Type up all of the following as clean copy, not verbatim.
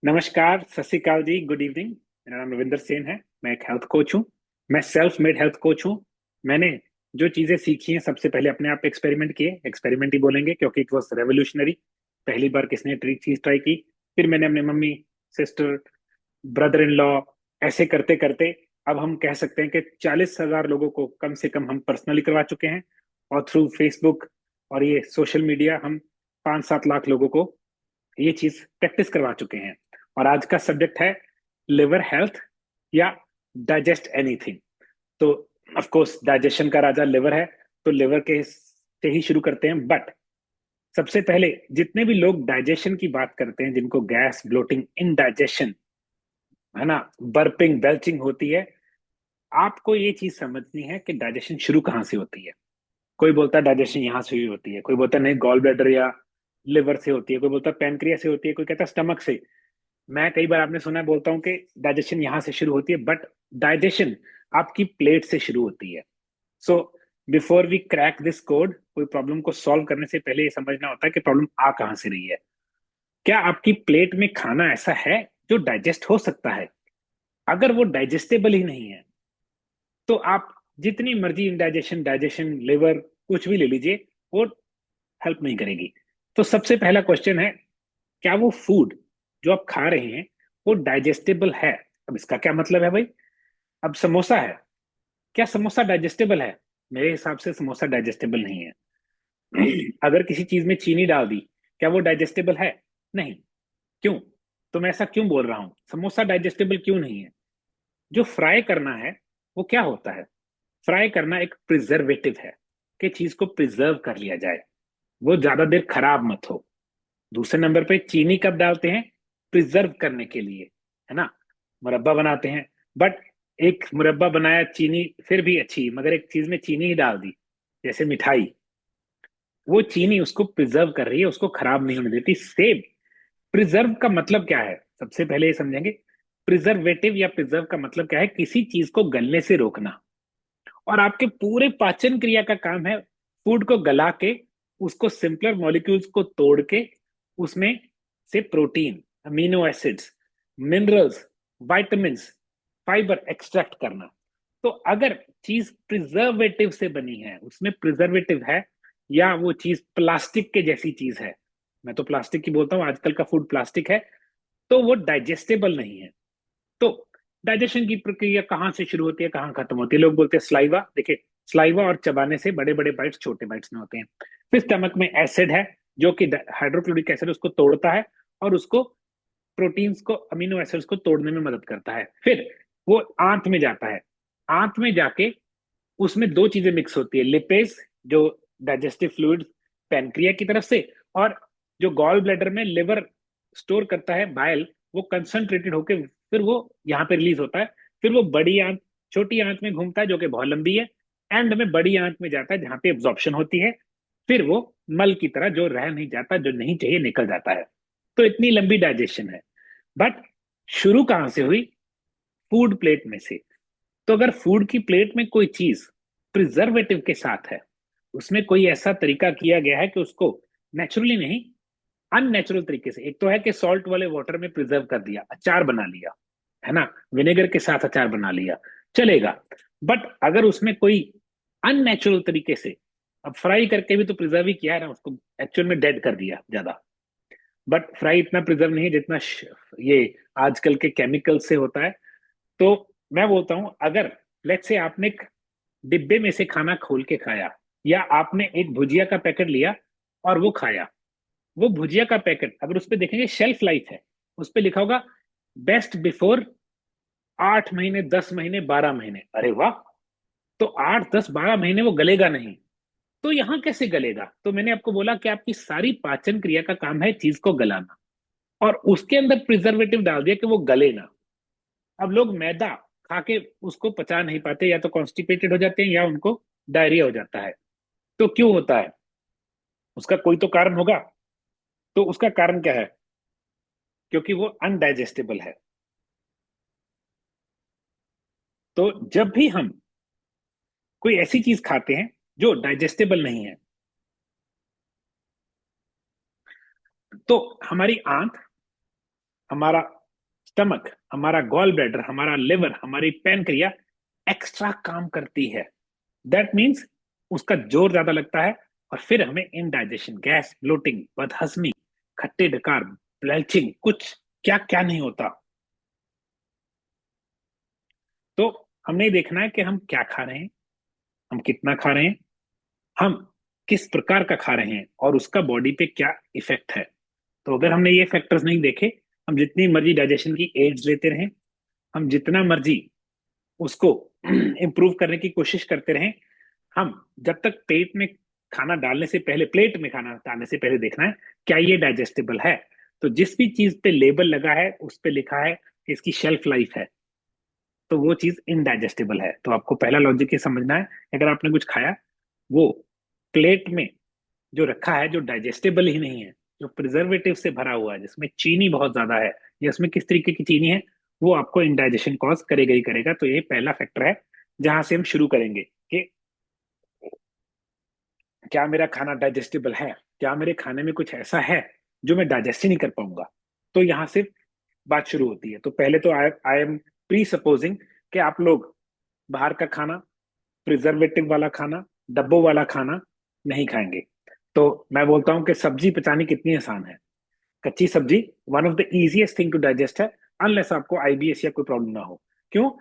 नमस्कार, सत श्री अकाल जी, गुड इवनिंग। मेरा नाम रविंदर सेन है। मैं एक हेल्थ कोच हूँ। मैं सेल्फ मेड हेल्थ कोच हूँ। मैंने जो चीजें सीखी हैं सबसे पहले अपने आप एक्सपेरिमेंट किए। एक्सपेरिमेंट ही बोलेंगे क्योंकि इट वॉज रेवोल्यूशनरी। पहली बार किसने चीज ट्राई की। फिर मैंने अपनी mummy, sister, brother in law, ऐसे करते करते अब हम कह सकते हैं कि 40,000 लोगों को कम से कम हम पर्सनली करवा चुके हैं। और थ्रू फेसबुक और ये सोशल मीडिया हम 5-7 लाख लोगों को ये चीज प्रैक्टिस करवा चुके हैं। और आज का सब्जेक्ट है लिवर हेल्थ या डाइजेस्ट एनीथिंग। तो ऑफ कोर्स डाइजेशन का राजा लिवर है, तो लिवर के से ही शुरू करते हैं। बट सबसे पहले जितने भी लोग डाइजेशन की बात करते हैं, जिनको गैस, ब्लोटिंग, इनडाइजेशन, है ना, बर्पिंग, बेल्चिंग होती है, आपको ये चीज समझनी है कि डाइजेशन शुरू कहाँ से होती है। कोई बोलता है डाइजेशन यहाँ से ही होती है, कोई बोलता है नहीं गॉल ब्लैडर या लिवर से होती है, कोई बोलता है पैनक्रिया से होती है, कोई कहता है स्टमक से। मैं कई बार आपने सुना है, बोलता हूँ कि डाइजेशन यहां से शुरू होती है, बट डाइजेशन आपकी प्लेट से शुरू होती है। So before we crack this code, कोई प्रॉब्लम को सॉल्व करने से पहले ये समझना होता है कि प्रॉब्लम आ कहां से रही है। क्या आपकी प्लेट में खाना ऐसा है जो डाइजेस्ट हो सकता है? अगर वो डाइजेस्टेबल ही नहीं है तो आप जितनी मर्जी इंडाइजेशन, डाइजेशन, लिवर, कुछ भी ले लीजिए, वो हेल्प नहीं करेगी। तो सबसे पहला क्वेश्चन है, क्या वो फूड जो आप खा रहे हैं वो डाइजेस्टेबल है? अब इसका क्या मतलब है भाई? अब समोसा है, क्या समोसा डाइजेस्टेबल है? मेरे हिसाब से समोसा डाइजेस्टेबल नहीं है। अगर किसी चीज में चीनी डाल दी, क्या वो डाइजेस्टेबल है? नहीं। क्यों? तो मैं ऐसा क्यों बोल रहा हूं समोसा डाइजेस्टेबल क्यों नहीं है? जो फ्राई करना है वो क्या होता है? फ्राई करना एक प्रिजर्वेटिव है, कि चीज को प्रिजर्व कर लिया जाए, वो ज्यादा देर खराब मत हो। दूसरे नंबर पे चीनी कब डालते हैं? प्रिजर्व करने के लिए, है ना। मुरब्बा बनाते हैं, बट एक मुरब्बा बनाया चीनी फिर भी अच्छी, मगर एक चीज में चीनी ही डाल दी, जैसे मिठाई, वो चीनी उसको प्रिजर्व कर रही है, उसको खराब नहीं होने देती। सेम प्रिजर्व का मतलब क्या है, सबसे पहले ये समझेंगे। प्रिजर्वेटिव या प्रिजर्व का मतलब क्या है? किसी चीज को गलने से रोकना। और आपके पूरे पाचन क्रिया का काम है फूड को गला के, उसको सिंपलर मॉलिक्यूल्स को तोड़ के, उसमें से protein, amino acids, minerals, vitamins, fibre extract करना। तो अगर चीज प्रिजर्वेटिव से बनी है, उसमें प्रिजर्वेटिव है, या वो चीज प्लास्टिक के जैसी चीज है, मैं तो प्लास्टिक की बोलता हूँ, आजकल का फूड प्लास्टिक है, तो वो डाइजेस्टेबल नहीं है। तो डाइजेशन की प्रक्रिया कहाँ से शुरू होती है, कहाँ खत्म होती है? लोग बोलते हैं स्लाइवा। देखिए, स्लाइवा और चबाने से बड़े बड़े बाइट्स छोटे बाइट्स में होते हैं। फिर स्टमक में एसिड है, जो कि हाइड्रोक्लोरिक एसिड उसको तोड़ता है, और उसको प्रोटीन्स को, अमीनो एसिड्स को तोड़ने में मदद करता है। फिर वो आंत में जाता है। आंत में जाके उसमें दो चीजें मिक्स होती है, लिपेज, जो डाइजेस्टिव फ्लूइड पैनक्रिया की तरफ से, और जो गॉल ब्लैडर में लिवर स्टोर करता है बाइल, वो कंसंट्रेटेड होकर फिर वो यहाँ पे रिलीज होता है। फिर वो बड़ी आंत, छोटी आंत में घूमता है जो कि बहुत लंबी है, एंड में बड़ी आंत में जाता है जहाँ पे एब्जॉर्प्शन होती है। फिर वो मल की तरह जो रह नहीं जाता, जो नहीं चाहिए, निकल जाता है। तो इतनी लंबी डाइजेशन है। बट शुरू कहाँ से हुई? फूड प्लेट में से। तो अगर फूड की प्लेट में कोई चीज प्रिजर्वेटिव के साथ है, उसमें कोई ऐसा तरीका किया गया है कि उसको नेचुरली नहीं, अननेचुरल तरीके से, एक तो है कि सॉल्ट वाले वाटर में प्रिजर्व कर दिया, अचार बना लिया, है ना, विनेगर के साथ अचार बना लिया, चलेगा। बट अगर उसमें कोई अननेचुरल तरीके से, अब फ्राई करके भी तो प्रिजर्व ही किया है ना, उसको एक्चुअल में डेड कर दिया ज्यादा। बट फ्राई इतना प्रिजर्व नहीं है जितना ये आजकल के केमिकल से होता है। तो मैं बोलता हूं, अगर लेट्स से आपने एक डिब्बे में से खाना खोल के खाया, या आपने एक भुजिया का पैकेट लिया और वो खाया, वो भुजिया का पैकेट अगर उस पर देखेंगे शेल्फ लाइफ है, उस पर लिखा होगा बेस्ट बिफोर 8 महीने, 10 महीने, 12 महीने। अरे वाह! तो 8, 10, 12 महीने वो गलेगा नहीं, तो यहां कैसे गलेगा? तो मैंने आपको बोला कि आपकी सारी पाचन क्रिया का काम है चीज को गलाना, और उसके अंदर प्रिजर्वेटिव डाल दिया कि वो गले ना। अब लोग मैदा खा के उसको पचा नहीं पाते, या तो कॉन्स्टिपेटेड हो जाते हैं, या उनको डायरिया हो जाता है। तो क्यों होता है? उसका कोई तो कारण होगा। तो उसका कारण क्या है? क्योंकि वो अनडाइजेस्टेबल है। तो जब भी हम कोई ऐसी चीज खाते हैं जो डाइजेस्टेबल नहीं है, तो हमारी आंत हमारा स्टमक, हमारा गॉल ब्लैडर, हमारा लिवर, हमारी पैनक्रिया एक्स्ट्रा काम करती है। दैट मीन्स उसका जोर ज्यादा लगता है, और फिर हमें इनडाइजेशन, गैस, ब्लोटिंग, बदहजमी, खट्टे डकार, ब्लैंचिंग, कुछ क्या क्या नहीं होता। तो हमने ये देखना है कि हम क्या खा रहे हैं, हम कितना खा रहे हैं, हम किस प्रकार का खा रहे हैं, और उसका बॉडी पे क्या इफेक्ट है। तो अगर हमने ये फैक्टर्स नहीं देखे, हम जितनी मर्जी डाइजेशन की एड्स लेते रहें, हम जितना मर्जी उसको इम्प्रूव करने की कोशिश करते रहें, हम जब तक पेट में खाना डालने से पहले, प्लेट में खाना डालने से पहले देखना है क्या ये डाइजेस्टेबल है। तो जिस भी चीज पे लेबल लगा है उस पे लिखा है कि इसकी शेल्फ लाइफ है, तो वो चीज इनडाइजेस्टेबल है। तो आपको पहला लॉजिक ये समझना है, अगर आपने कुछ खाया, वो प्लेट में जो रखा है, जो डाइजेस्टेबल ही नहीं है, जो प्रिजर्वेटिव से भरा हुआ है, जिसमें चीनी बहुत ज्यादा है, या उसमें किस तरीके की चीनी है, वो आपको इंडाइजेशन कॉज करेगा ही करेगा। तो ये पहला फैक्टर है जहां से हम शुरू करेंगे कि क्या मेरा खाना डाइजेस्टेबल है, क्या मेरे खाने में कुछ ऐसा है जो मैं डाइजेस्ट ही नहीं कर पाऊंगा। तो यहाँ से बात शुरू होती है। तो पहले तो आई आई एम प्री सपोजिंग कि आप लोग बाहर का खाना, प्रिजर्वेटिव वाला खाना, डब्बों वाला खाना नहीं खाएंगे। तो मैं बोलता हूँ कि सब्जी पचानी कितनी आसान है। कच्ची सब्जी one of the easiest thing to digest है, अनलेस आपको आईबीएस या कोई प्रॉब्लम ना हो। क्यों?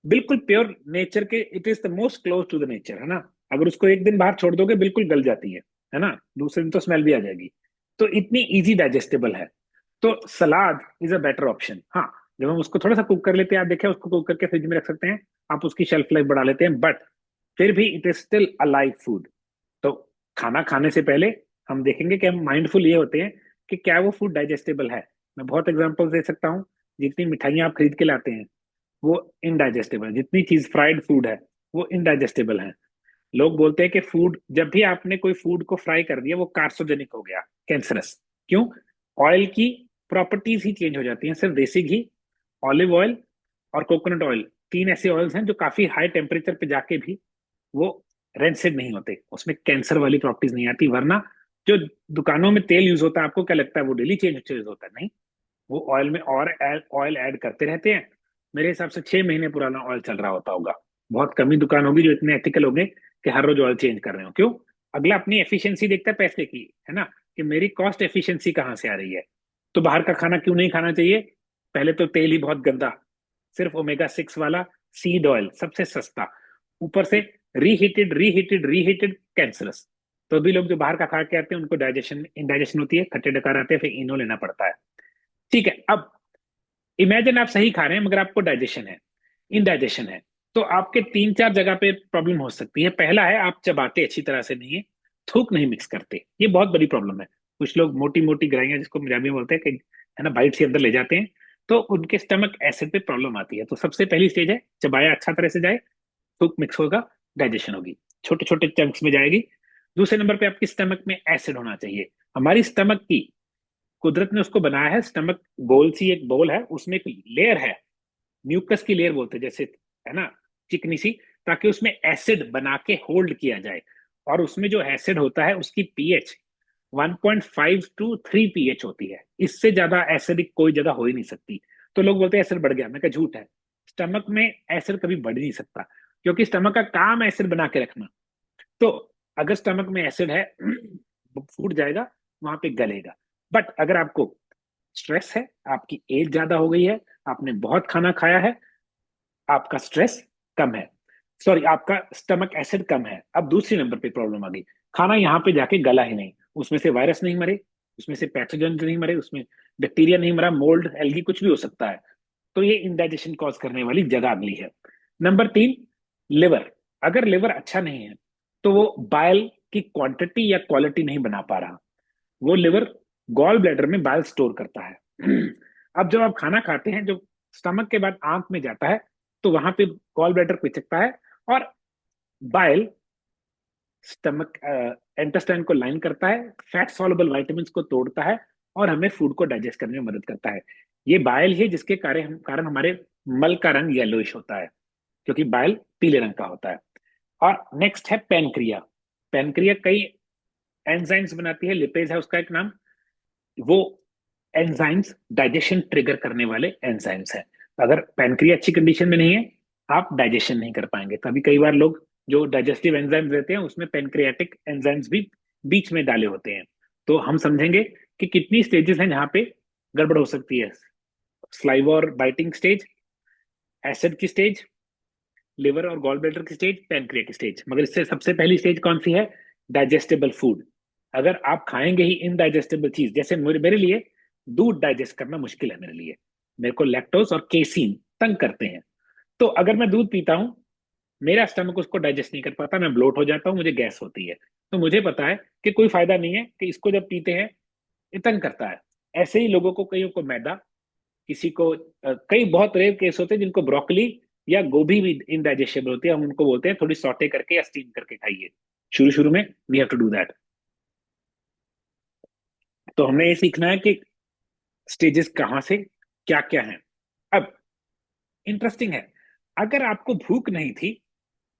बिल्कुल प्योर नेचर के, it is the most close to the nature, है ना। अगर उसको एक दिन बाहर छोड़ दोगे बिल्कुल गल जाती है ना, दूसरे दिन तो स्मेल भी आ जाएगी। तो इतनी इजी डाइजेस्टेबल है। तो सलाद इज अ बेटर ऑप्शन। हाँ, जब हम उसको थोड़ा सा कुक कर लेते हैं, आप देखें, उसको कुक करके फ्रिज में रख सकते हैं, आप उसकी शेल्फ लाइफ बढ़ा लेते हैं, बट फिर भी it is still a live food. तो खाना खाने से पहले हम देखेंगे कि हम माइंडफुल ये होते हैं कि क्या वो फूड डाइजेस्टेबल है। मैं बहुत एग्जांपल्स दे सकता हूँ। जितनी मिठाइयाँ आप खरीद के लाते हैं वो इनडाइजेस्टेबल है, जितनी चीज फ्राइड फूड है वो इनडाइजेस्टेबल है। लोग बोलते हैं कि फूड, जब भी आपने कोई फूड को फ्राई कर दिया वो कार्सोजेनिक हो गया, कैंसरस। क्यों? ऑयल की प्रॉपर्टीज ही चेंज हो जाती हैं। सिर्फ देसी घी, ऑलिव ऑयल और कोकोनट ऑयल, तीन ऐसे ऑयल्स हैं जो काफी हाई टेम्परेचर पे जाके भी वो रेंसिड नहीं होते, उसमें कैंसर वाली प्रॉपर्टीज नहीं आती। वरना जो दुकानों में तेल यूज होता है, आपको क्या लगता है वो डेली चेंज चेंज होता है? नहीं, वो ऑयल में और ऑयल ऐड करते रहते हैं। मेरे हिसाब से 6 महीने पुराना ऑयल चल रहा होता होगा। बहुत कम ही दुकान होगी जो इतने एथिकल होंगे कि हर रोज ऑयल चेंज कर रहे हो। क्यों? अगला अपनी एफिशिएंसी देखता है पैसे की, है ना, कि मेरी कॉस्ट एफिशिएंसी कहाँ से आ रही है। तो बाहर का खाना क्यों नहीं खाना चाहिए? पहले तो तेल ही बहुत गंदा, सिर्फ ओमेगा 6 वाला सीड ऑयल सबसे सस्ता, ऊपर से रीहीटेड रीहीटेड रीहीटेड, कैंसरस। तो अभी लोग जो बाहर का खा के आते हैं उनको डाइजेशन इंडाइजेशन होती है, खट्टे डकार आते हैं, फिर इनो लेना पड़ता है। ठीक है, अब इमेजिन आप सही खा रहे हैं मगर आपको डाइजेशन है, इनडाइजेशन है। तो आपके तीन चार जगह पे प्रॉब्लम हो सकती है। पहला है, आप चबाते अच्छी तरह से नहीं है, थूक नहीं मिक्स करते, ये बहुत बड़ी प्रॉब्लम है। कुछ लोग मोटी मोटी ग्राइयां, जिसको पंजाबी में बोलते हैं कि, है ना, बाइट से अंदर ले जाते हैं, तो उनके स्टमक एसिड पे प्रॉब्लम आती है। तो सबसे पहली स्टेज है, चबाया अच्छा तरह से जाए, थूक मिक्स होगा, डाइजेशन होगी, छोटे छोटे चंक्स में जाएगी। दूसरे नंबर पे आपकी स्टमक में एसिड होना चाहिए। हमारी स्टमक की, कुदरत ने उसको बनाया है, स्टमक गोल सी एक बोल है, उसमें एक लेयर है, म्यूकस की लेयर बोलते हैं जैसे, है ना, चिकनी सी, ताकि उसमें एसिड बना के होल्ड किया जाए। और उसमें जो एसिड होता है उसकी पीएच 1.5 to 3 पीएच होती है। इससे ज्यादा एसिडिक कोई जगह हो ही नहीं सकती। तो लोग बोलते हैं एसिड बढ़ गया, मैं कहा झूठ है। स्टमक में एसिड कभी बढ़ ही नहीं सकता, क्योंकि स्टमक का काम है एसिड बना के रखना। तो अगर स्टमक में एसिड है, फूड जाएगा, वहां पे गलेगा। बट अगर आपको स्ट्रेस है, आपकी एज ज्यादा हो गई है, आपने बहुत खाना खाया है, आपका स्ट्रेस कम है, सॉरी, आपका स्टमक एसिड कम है, अब दूसरी नंबर पे प्रॉब्लम आ गई, खाना यहाँ पे जाके गला ही नहीं, उसमें से वायरस नहीं मरे, उसमें से पैथोजन नहीं मरे, उसमें बैक्टीरिया नहीं मरा, मोल्ड, एल्गी, कुछ भी हो सकता है। तो ये इंडाइजेशन कॉज करने वाली जगह अगली है। नंबर तीन, लिवर। अगर लिवर अच्छा नहीं है तो वो बाइल की क्वांटिटी या क्वालिटी नहीं बना पा रहा। वो लिवर गॉल ब्लैडर में बाइल स्टोर करता है। अब जब आप खाना खाते हैं, जो स्टमक के बाद आंत में जाता है, तो वहां पे गॉल ब्लैडर पिचकता है, और बाइल स्टमक इंटेस्टाइन को लाइन करता है, फैट सॉल्युबल विटामिन को तोड़ता है, और हमें फूड को डाइजेस्ट करने में मदद करता है। ये बाइल ही जिसके कारण हमारे मल का रंग येलोइश होता है, क्योंकि बाइल पीले रंग का होता है। और नेक्स्ट है पेनक्रिया। पेनक्रिया कई एंजाइम्स बनाती है, लिपेज है उसका एक नाम। वो एंजाइम्स डाइजेशन ट्रिगर करने वाले एंजाइम्स हैं। अगर पैनक्रिया अच्छी कंडीशन में नहीं है, आप डाइजेशन नहीं कर पाएंगे। तभी कई बार लोग जो डाइजेस्टिव एंजाइम्स देते हैं उसमें पैनक्रियाटिक एंजाइम्स भी बीच में डाले होते हैं। तो हम समझेंगे कि कितनी स्टेजेस हैं जहां पे गड़बड़ हो सकती है। स्लाइवा और बाइटिंग स्टेज, एसिड की स्टेज, लिवर और गॉल ब्लैडर की स्टेज, पैनक्रिया की स्टेज। मगर इससे सबसे पहली स्टेज कौन सी है? Digestible food. अगर आप खाएंगे ही इनडाइजेस्टेबल चीज, जैसे मेरे मेरे लिए दूध डाइजेस्ट करना मुश्किल है। मेरे लिए, मेरे को लैक्टोज और केसीन तंग करते हैं। तो अगर मैं दूध पीता हूँ, मेरा स्टमक उसको डाइजेस्ट नहीं कर पाता, मैं ब्लोट हो जाता हूँ, मुझे गैस होती है। तो मुझे पता है कि कोई फायदा नहीं है, कि इसको जब पीते हैं ये तंग करता है। ऐसे ही लोगों को, कईयों को मैदा, किसी को कई बहुत रेयर केस होते हैं जिनको ब्रोकली या गोभी भी इनडाइजेस्टेबल होती है। हम उनको बोलते हैं थोड़ी सॉटे करके या स्टीम करके खाइए। शुरू शुरू में we have to do that. तो हमने ये सीखना है कि स्टेजेस कहाँ से क्या क्या है। अब इंटरेस्टिंग है, अगर आपको भूख नहीं थी,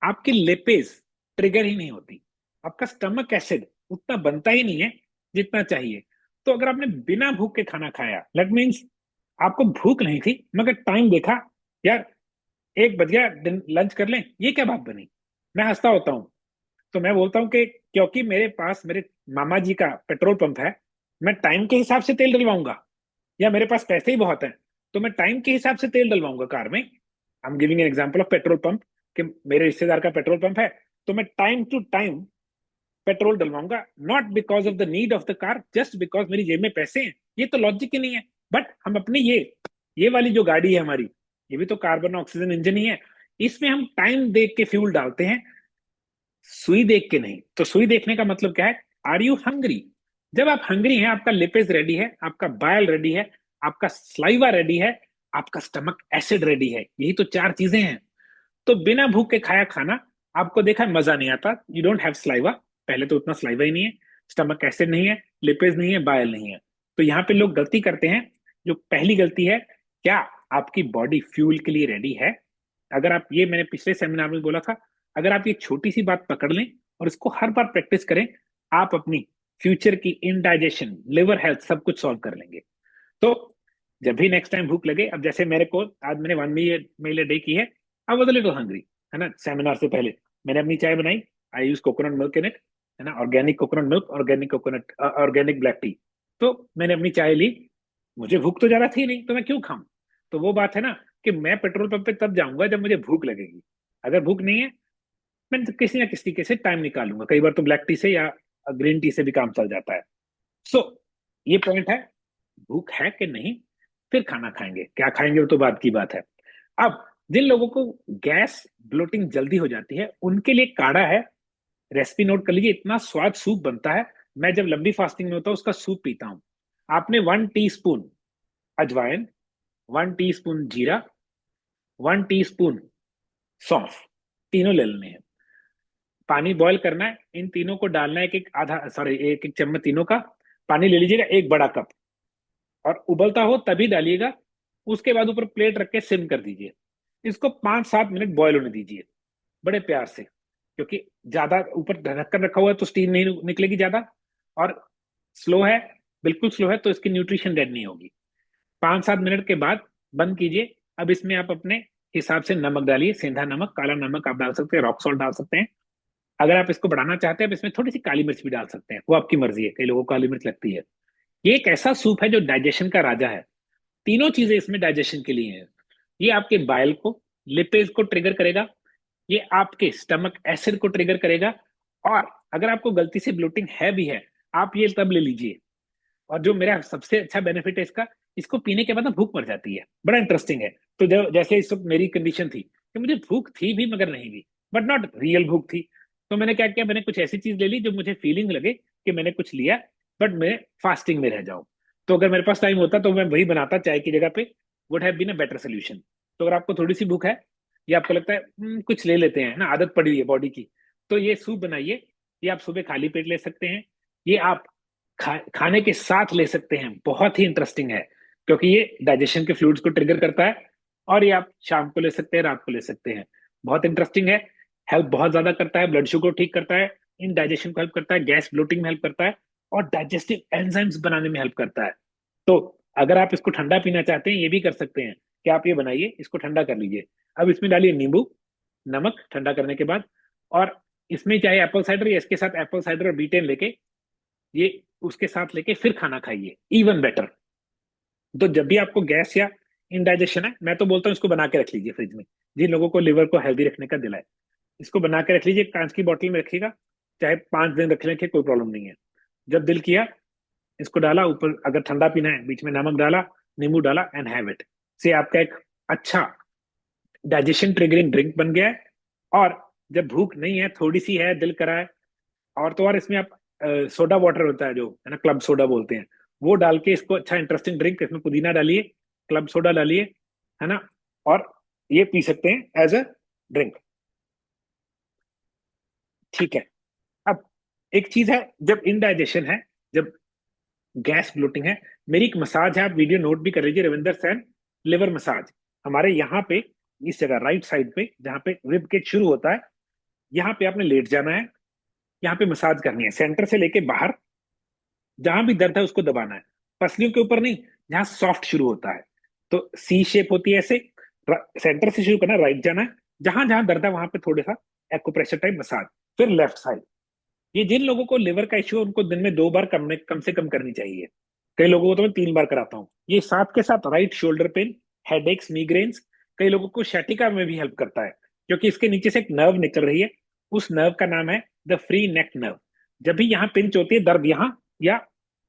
आपकी लिपिज ट्रिगर ही नहीं होती, आपका स्टमक एसिड उतना बनता ही नहीं है जितना चाहिए। तो अगर आपने बिना भूख के खाना खाया, दैट मीन्स आपको भूख नहीं थी, मगर टाइम देखा, यार 1 बज गया, लंच कर लें, ये क्या बात बनी। मैं हंसता होता हूँ। तो मैं बोलता हूँ कि क्योंकि मेरे पास मेरे मामा जी का पेट्रोल पंप है, मैं टाइम के हिसाब से तेल डलवाऊंगा, या मेरे पास पैसे ही बहुत हैं तो मैं टाइम के हिसाब से तेल डलवाऊंगा कार में। I am giving an example of petrol pump, कि मेरे रिश्तेदार का पेट्रोल पंप है, तो मैं टाइम टू टाइम पेट्रोल डलवाऊंगा, not because of the need of the car, just because मेरी जेब में पैसे हैं। ये तो लॉजिक ही नहीं है। बट हम अपनी ये वाली जो गाड़ी है हमारी, ये भी तो कार्बन ऑक्सीजन इंजन ही है। इसमें हम टाइम देख के फ्यूल डालते हैं, सुई देख के नहीं। तो सुई देखने का मतलब क्या है? Are you hungry? जब आप हंग्री हैं, आपका लिपिज रेडी है, आपका बायल रेडी है, आपका स्लाइवा रेडी है, आपका स्टमक एसिड रेडी है। यही तो 4 चीजें हैं। तो बिना भूख के खाया खाना, आपको देखा मजा नहीं आता। यू डोंट हैव स्लाइवा, पहले तो उतना स्लाइवा ही नहीं है, स्टमक एसिड नहीं है, लिपिज नहीं है, बायल नहीं है। तो यहाँ पे लोग गलती करते हैं। जो पहली गलती है, क्या आपकी बॉडी फ्यूल के लिए रेडी है? अगर आप, ये मैंने पिछले सेमिनार में बोला था, अगर आप ये छोटी सी बात पकड़ लें और इसको हर बार प्रैक्टिस करें, आप अपनी फ्यूचर की इंडाइजेशन, लिवर हेल्थ, सब कुछ सॉल्व कर लेंगे। तो जब भी नेक्स्ट टाइम भूख लगे, अब जैसे मेरे को आज मैंने 1 मील अ डे की है, I was a little hungry, है ना। सेमिनार से पहले मैंने अपनी चाय बनाई, I use coconut milk in it, है ना, organic coconut milk, organic coconut, organic black tea. तो मैंने अपनी चाय ली, मुझे भूख तो ज्यादा थी नहीं, तो मैं क्यों खाऊं। तो वो बात है ना, कि मैं पेट्रोल पंप पे तब जाऊंगा जब मुझे भूख लगेगी। अगर भूख नहीं है, मैं किसी ना किसी तरीके से टाइम निकालूंगा। कई बार तो ब्लैक टी से या ग्रीन टी से भी काम चल जाता है। सो ये पॉइंट है, भूख है कि नहीं, फिर खाना खाएंगे, क्या खाएंगे वो तो बात की बात है। अब जिन लोगों को गैस ब्लोटिंग जल्दी हो जाती है, उनके लिए काढ़ा है। रेसिपी नोट कर लीजिए, इतना स्वाद सूप बनता है। मैं जब लंबी फास्टिंग में होता हूँ, उसका सूप पीता हूँ। आपने 1 टीस्पून अजवाइन, 1 टीस्पून जीरा, 1 टीस्पून सौंफ, तीनों ले लेने हैं। पानी बॉयल करना है, इन तीनों को डालना है, एक एक आधा, सॉरी, एक एक चम्मच तीनों का पानी ले लीजिएगा, 1 बड़ा कप। और उबलता हो तभी डालिएगा। उसके बाद ऊपर प्लेट रख के सिम कर दीजिए। इसको 5-7 मिनट बॉयल होने दीजिए, बड़े प्यार से, क्योंकि ज्यादा ऊपर ढक्कन रखा हुआ है तो स्टीम नहीं निकलेगी ज्यादा। और स्लो है, बिल्कुल स्लो है, तो इसकी न्यूट्रिशन डेड नहीं होगी। 5-7 मिनट के बाद बंद कीजिए। अब इसमें आप अपने हिसाब से नमक डालिए, सेंधा नमक, काला नमक आप डाल सकते हैं, रॉक सॉल्ट डाल सकते हैं। अगर आप इसको बढ़ाना चाहते हैं, आप इसमें थोड़ी सी काली मिर्च भी डाल सकते हैं, वो आपकी मर्जी है, कई लोगों को काली मिर्च लगती है। ये एक ऐसा सूप है जो डाइजेशन का राजा है। तीनों चीजें इसमें डाइजेशन के लिए हैं। ये आपके बाइल को, लिपेज को ट्रिगर करेगा, ये आपके स्टमक एसिड को ट्रिगर करेगा। और अगर आपको गलती से ब्लोटिंग है भी है, आप ये तब ले लीजिए। और जो मेरा सबसे अच्छा बेनिफिट है इसका, इसको पीने के बाद ना भूख मर जाती है, बड़ा इंटरेस्टिंग है। तो जैसे इस वक्त मेरी कंडीशन थी कि मुझे भूख थी भी मगर नहीं भी, बट नॉट रियल भूख थी। तो मैंने क्या किया, मैंने कुछ ऐसी चीज ले ली जो मुझे फीलिंग लगे कि मैंने कुछ लिया, बट मैं फास्टिंग में रह जाऊं। तो अगर मेरे पास टाइम होता तो मैं वही बनाता चाय की जगह पे, would have been a better solution. तो अगर आपको थोड़ी सी भूख है, या आपको लगता है कुछ ले लेते हैं ना, आदत पड़ी है बॉडी की, तो ये सूप बनाइए। ये आप सुबह खाली पेट ले सकते हैं, ये आप खाने के साथ ले सकते हैं। बहुत ही इंटरेस्टिंग है, क्योंकि ये डाइजेशन के फ्लूइड्स को ट्रिगर करता है। और ये आप शाम को ले सकते हैं, रात को ले सकते हैं। बहुत इंटरेस्टिंग है, हेल्प बहुत ज्यादा करता है, ब्लड शुगर ठीक करता है, इन डाइजेशन को हेल्प करता है, गैस ब्लोटिंग में हेल्प करता है, और डाइजेस्टिव एंजाइम्स बनाने में हेल्प करता है। तो अगर आप इसको ठंडा पीना चाहते हैं ये भी कर सकते हैं कि आप ये बनाइए, इसको ठंडा कर लीजिए। अब इसमें डालिए नींबू, नमक ठंडा करने के बाद, और इसमें चाहे एप्पल साइडर या इसके साथ एप्पल साइडर और बीटेन लेके, ये उसके साथ लेके फिर खाना खाइए, इवन बेटर। तो जब भी आपको गैस या इंडाइजेशन है, मैं तो बोलता हूँ इसको बना के रख लीजिए फ्रिज में। जिन लोगों को लिवर को हेल्दी रखने का दिला है, इसको बना के रख लीजिए, कांच की बोतल में रखिएगा, चाहे 5 दिन रख लें, कोई प्रॉब्लम नहीं है। जब दिल किया, इसको डाला ऊपर, अगर ठंडा पीना है बीच में नमक डाला, नींबू डाला, एंड हैव इट। से आपका एक अच्छा डाइजेशन ट्रिगरिंग ड्रिंक बन गया है। और जब भूख नहीं है, थोड़ी सी है, दिल करा है, और तो और इसमें आप सोडा वाटर होता है जो है ना, क्लब सोडा बोलते हैं, वो डाल के इसको अच्छा इंटरेस्टिंग ड्रिंक, इसमें पुदीना डालिए, क्लब सोडा डालिए, है ना, और ये पी सकते हैं एज अ ड्रिंक। ठीक है। अब एक चीज है, जब इनडाइजेशन है, जब गैस ब्लोटिंग है, मेरी एक मसाज है, आप वीडियो नोट भी कर लीजिए, रविंदर सैन लिवर मसाज। हमारे यहाँ पे इस जगह राइट साइड पे जहाँ पे रिब केज शुरू होता है, यहाँ पे आपने लेट जाना है, यहाँ पे मसाज करनी है, सेंटर से लेके बाहर, जहां भी दर्द है उसको दबाना है, पसलियों के ऊपर नहीं, जहां सॉफ्ट शुरू होता है। तो सी शेप होती है ऐसे, सेंटर से शुरू करना, राइट जाना है, जहां जहां दर्द है वहां पे थोड़ा सा एक्यूप्रेशर टाइप मसाज, फिर लेफ्ट साइड। ये जिन लोगों को लिवर का इश्यू है उनको दिन में 2 बार कम से कम करनी चाहिए। कई लोगों को तो मैं 3 बार कराता हूँ। ये साथ के साथ राइट शोल्डर पेन, हेडेक्स, मिग्रेन्स, कई लोगों को शैटिका में भी हेल्प करता है, क्योंकि इसके नीचे से एक नर्व निकल रही है, उस नर्व का नाम है द फ्री नेक नर्व। जब भी यहाँ पिंच होती है, दर्द यहाँ या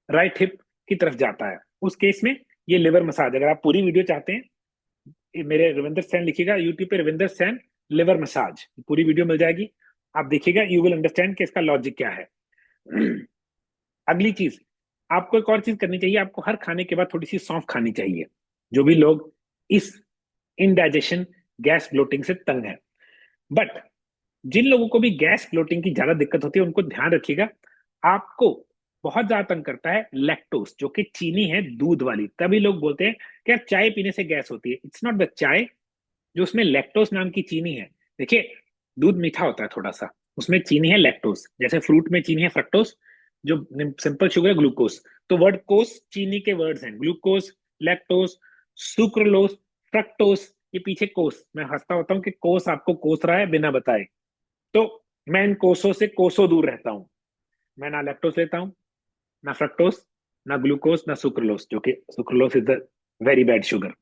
राइट हिप की तरफ जाता है, उस केस में ये लिवर मसाज, अगर आप पूरी वीडियो चाहते हैं, मेरे रविंदर सैन लिखिएगा यूट्यूब पे, रविंदर सैन लिवर मसाज, पूरी वीडियो मिल जाएगी, आप देखिएगा, यू विल अंडरस्टैंड कि इसका लॉजिक क्या है। अगली चीज, आपको एक और चीज करनी चाहिए, आपको हर खाने के बाद थोड़ी सी सौंफ खानी चाहिए, जो भी लोग इस इनडाइजेशन गैस ब्लोटिंग से तंग है। बट जिन लोगों को भी गैस ब्लोटिंग की ज्यादा दिक्कत होती है, उनको ध्यान रखिएगा, आपको बहुत ज्यादा तंग करता है लैक्टोज, जो कि चीनी है दूध वाली। तभी लोग बोलते हैं कि यार चाय पीने से गैस होती है। इट्स नॉट द चाय, जो उसमें लैक्टोज नाम की चीनी है। देखिए, दूध मीठा होता है थोड़ा सा, उसमें चीनी है लैक्टोज, जैसे फ्रूट में चीनी है फ्रक्टोज, जो सिंपल शुगर है ग्लूकोज। तो वर्ड कोस चीनी के वर्ड्स हैं, ग्लूकोज, लैक्टोज, सुक्रोलोज, फ्रक्टोज। ये पीछे कोस, मैं हंसता होता हूँ कि कोस आपको कोस रहा है बिना बताए। तो मैं इन कोसों से कोसों दूर रहता हूँ। मैं ना लैक्टोज लेता हूँ, ना फ्रक्टोज, ना ग्लूकोज, ना सुक्रोलोज, जो कि sucralose is the very bad sugar.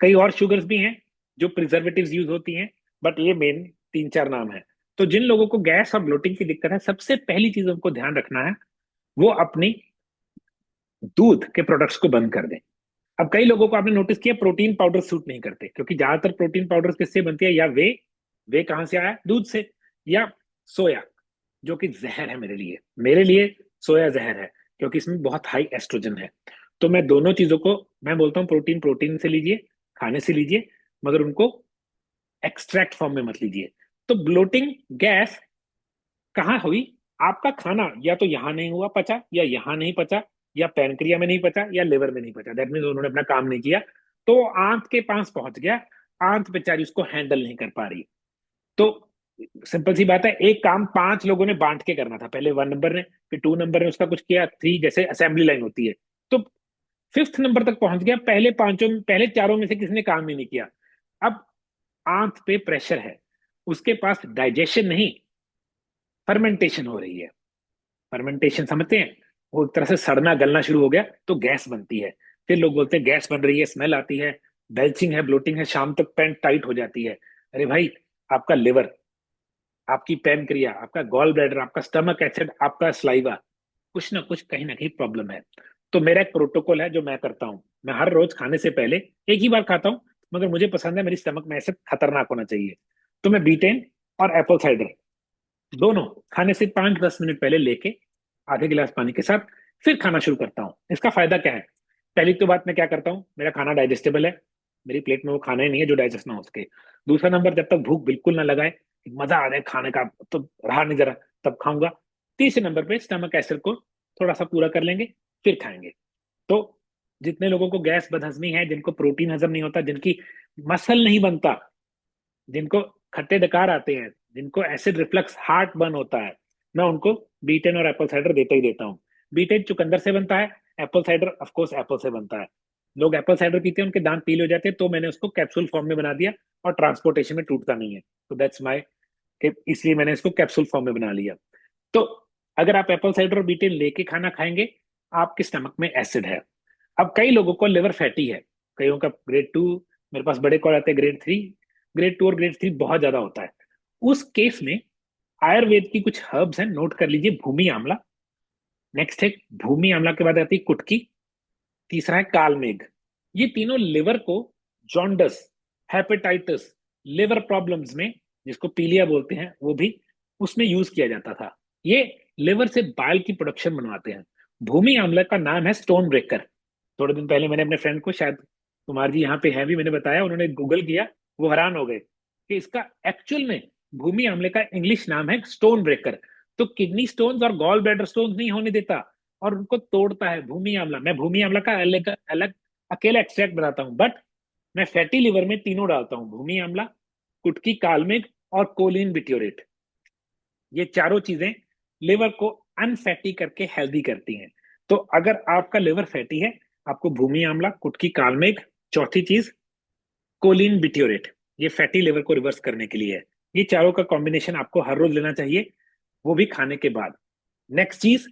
कई और शुगर्स भी हैं जो प्रिजर्वेटिव्स यूज होती हैं, बट ये मेन 3-4 नाम है। तो जिन लोगों को गैस और ब्लोटिंग की दिक्कत है, सबसे पहली चीज उनको ध्यान रखना है, वो अपनी दूध के प्रोडक्ट्स को बंद कर दें। अब कई लोगों को आपने नोटिस किया प्रोटीन पाउडर सूट नहीं करते, क्योंकि ज्यादातर प्रोटीन पाउडर किससे बनती है, या वे कहां से आया, दूध से, या सोया, जो कि जहर है मेरे लिए सोया जहर है, क्योंकि इसमें बहुत हाई एस्ट्रोजन है। तो मैं दोनों चीजों को, मैं बोलता हूँ प्रोटीन प्रोटीन से लीजिए, खाने से लीजिए, मगर उनको एक्सट्रैक्ट फॉर्म में मत लीजिए। तो ब्लोटिंग गैस कहाँ हुई, आपका खाना या तो यहाँ नहीं हुआ पचा, या यहाँ नहीं पचा, या पैनक्रिया में नहीं पचा, या लिवर में नहीं पचा, दैट मीन उन्होंने अपना काम नहीं किया, तो आंत के पास पहुंच गया, आंत बेचारी उसको हैंडल नहीं कर पा रही। तो सिंपल सी बात है, एक काम 5 लोगों ने बांट के करना था, पहले 1 नंबर ने, फिर 2 नंबर ने उसका कुछ किया, 3 जैसे असेंबली लाइन होती है, तो 5th नंबर तक पहुंच गया, पहले पांचों, पहले चारों में से किसी ने काम ही नहीं किया। अब आंत पे प्रेशर है, उसके पास डाइजेशन नहीं, फर्मेंटेशन हो रही है। फर्मेंटेशन समझते हैं, वो एक तरह से सड़ना गलना शुरू हो गया, तो गैस बनती है। फिर लोग बोलते हैं गैस बन रही है, स्मेल आती है, बेल्चिंग है, ब्लोटिंग है, शाम तक पैंट टाइट हो जाती है। अरे भाई, आपका लिवर, आपकी पैनक्रिया, आपका गॉल ब्लैडर, आपका स्टमक एसिड, आपका स्लाइवा, कुछ ना कुछ कहीं ना कहीं प्रॉब्लम है। तो मेरा एक प्रोटोकॉल है जो मैं करता हूँ, मैं हर रोज खाने से पहले एक ही बार खाता हूँ, मगर मुझे पसंद है मेरी स्टमक में एसिड खतरनाक होना चाहिए। तो मैं बीटेन और एप्पल साइडर दोनों खाने से 5-10 मिनट पहले लेके आधे गिलास पानी के साथ फिर खाना शुरू करता हूँ। इसका फायदा क्या है, पहली तो बात, मैं क्या करता हूँ, मेरा खाना डाइजेस्टेबल है, मेरी प्लेट में वो खाना ही नहीं है जो डाइजेस्ट ना हो सके। दूसरा नंबर, जब तक भूख बिल्कुल ना लगाए, मजा आ जाए खाने का, तो रहा नहीं जरा, तब खाऊंगा। तीसरे नंबर पे स्टमक एसिड को थोड़ा सा पूरा कर लेंगे, फिर खाएंगे। तो जितने लोगों को गैस बदहजमी है, जिनको प्रोटीन हजम नहीं होता, जिनकी मसल नहीं बनता, जिनको खट्टे डकार आते हैं, जिनको एसिड रिफ्लक्स हार्ट बर्न होता है, मैं उनको बीटेन और एप्पल साइडर देता ही देता हूँ। बीटेन चुकंदर से बनता है, Apple cider of course Apple से बनता है। लोग एप्पल साइडर पीते हैं, उनके दांत पीले हो जाते हैं, तो मैंने उसको कैप्सूल फॉर्म में बना दिया और ट्रांसपोर्टेशन में टूटता नहीं है। तो दैट्स माई, इसलिए मैंने इसको कैप्सूल फॉर्म में बना लिया। तो अगर आप एप्पल साइडर और बीटेन लेके खाना खाएंगे, आपके स्टमक में एसिड है। अब कई लोगों को लिवर फैटी है, कईयों का ग्रेड 2, मेरे पास बड़े कॉल आते हैं ग्रेड 3, ग्रेड 2 और ग्रेड 3 बहुत ज्यादा होता है। उस केस में आयुर्वेद की कुछ हर्ब्स हैं, नोट कर लीजिए। भूमि आंवला, नेक्स्ट है भूमि आंवला के बाद आती है कुटकी, तीसरा है कालमेघ। ये तीनों लिवर को जॉन्डस, हेपेटाइटिस, लिवर प्रॉब्लम्स में, जिसको पीलिया बोलते हैं वो भी, उसमें यूज किया जाता था। ये लिवर से बाइल की प्रोडक्शन बनवाते हैं। भूमि आंवला का नाम है स्टोन ब्रेकर। थोड़े दिन पहले मैंने अपने फ्रेंड को, शायद कुमार जी यहाँ पे हैं भी, मैंने बताया, उन्होंने गूगल किया, वो हैरान हो गए कि इसका एक्चुअल में भूमि आंवले का इंग्लिश नाम है स्टोन ब्रेकर। तो किडनी स्टोन्स और गॉल ब्लैडर स्टोन्स नहीं होने देता और उनको तोड़ता है भूमि आंवला। मैं भूमि आंवला का अलग अलग अकेला एक्सट्रैक्ट बनाता हूँ, बट मैं फैटी लिवर में तीनों डालता हूँ, भूमि आंवला, कुटकी कालमेघ और कोलिन बिट्योरेट। ये चारों चीजें लिवर को अनफैटी करके हेल्दी करती हैं। तो अगर आपका लिवर फैटी है, आपको भूमि आंवला, कुटकी कालमेघ, चौथी चीज कोलिन बिट्योरेट, ये फैटी लिवर को रिवर्स करने के लिए है। ये चारों का कॉम्बिनेशन आपको हर रोज लेना चाहिए, वो भी खाने के बाद। नेक्स्ट चीज,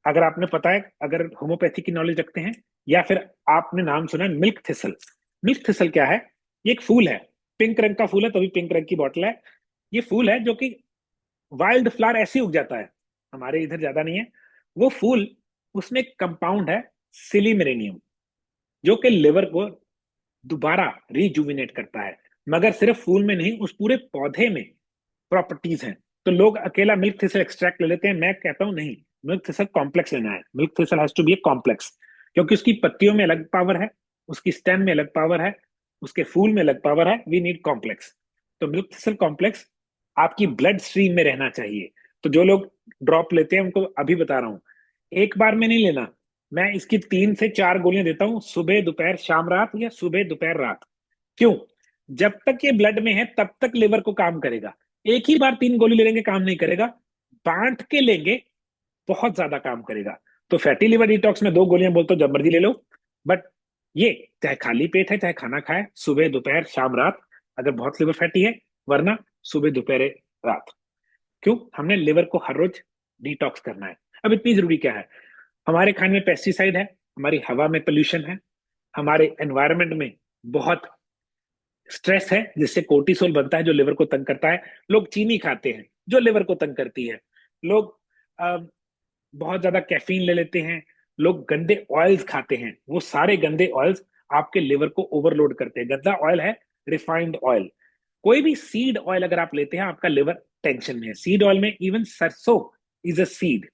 अगर आपने पता है, अगर होम्योपैथी की नॉलेज रखते हैं, या फिर आपने नाम सुना है मिल्क थिसल। मिल्क थिसल क्या है? ये एक फूल है, पिंक रंग का फूल है, तभी पिंक रंग की बॉटल है। ये फूल है जो कि वाइल्ड फ्लावर ऐसे ही उग जाता है, हमारे इधर ज्यादा नहीं है वो फूल। उसमें एक कंपाउंड है सिलीमेरेनियम, जो कि लिवर को दोबारा रिजुविनेट करता है। मगर सिर्फ फूल में नहीं, उस पूरे पौधे में प्रॉपर्टीज हैं। तो लोग अकेला मिल्क थिसल एक्सट्रैक्ट ले लेते हैं, मैं कहता हूं नहीं, मिल्क थिसल कॉम्प्लेक्स लेना है। Milk thistle has to be a complex, क्योंकि उसकी पत्तियों में अलग पावर है, उसकी स्टेम में अलग पावर है, उसके फूल में अलग पावर है। We need complex. तो मिल्क थिसल कॉम्प्लेक्स आपकी ब्लड स्ट्रीम में रहना चाहिए। तो जो लोग ड्रॉप लेते हैं उनको अभी बता रहा हूँ, एक बार में नहीं लेना। मैं इसकी 3 से 4 गोलियां देता हूँ, सुबह दोपहर शाम रात, या सुबह दोपहर रात। क्यों? जब तक ये ब्लड में है तब तक लिवर को काम करेगा। एक ही बार 3 गोली ले लेंगे काम नहीं करेगा, बांट के लेंगे बहुत ज्यादा काम करेगा। तो फैटी लिवर डिटॉक्स में 2 गोलियां बोलते हो, जब मर्जी ले लो, बट ये चाहे खाली पेट है चाहे खाना खाए, सुबह दोपहर शाम रात, अगर बहुत लिवर फैटी है, वरना सुबह दोपहर रात। क्यों? हमने लिवर को हर रोज डिटॉक्स करना है। अब इतनी जरूरी क्या है? हमारे खाने में पेस्टिसाइड है, हमारी हवा में पोल्यूशन है, हमारे एनवायरमेंट में बहुत स्ट्रेस है, जिससे कोर्टिसोल बनता है जो लिवर को तंग करता है। लोग चीनी खाते हैं जो लिवर को तंग करती है। लोग बहुत ज्यादा कैफीन ले लेते हैं। लोग गंदे ऑयल्स खाते हैं, वो सारे गंदे ऑयल्स आपके लिवर को ओवरलोड करते हैं। गंदा ऑयल है रिफाइंड ऑयल। कोई भी सीड ऑयल अगर आप लेते हैं, आपका लिवर टेंशन में है। सीड ऑयल में इवन सरसों इज अ सीड।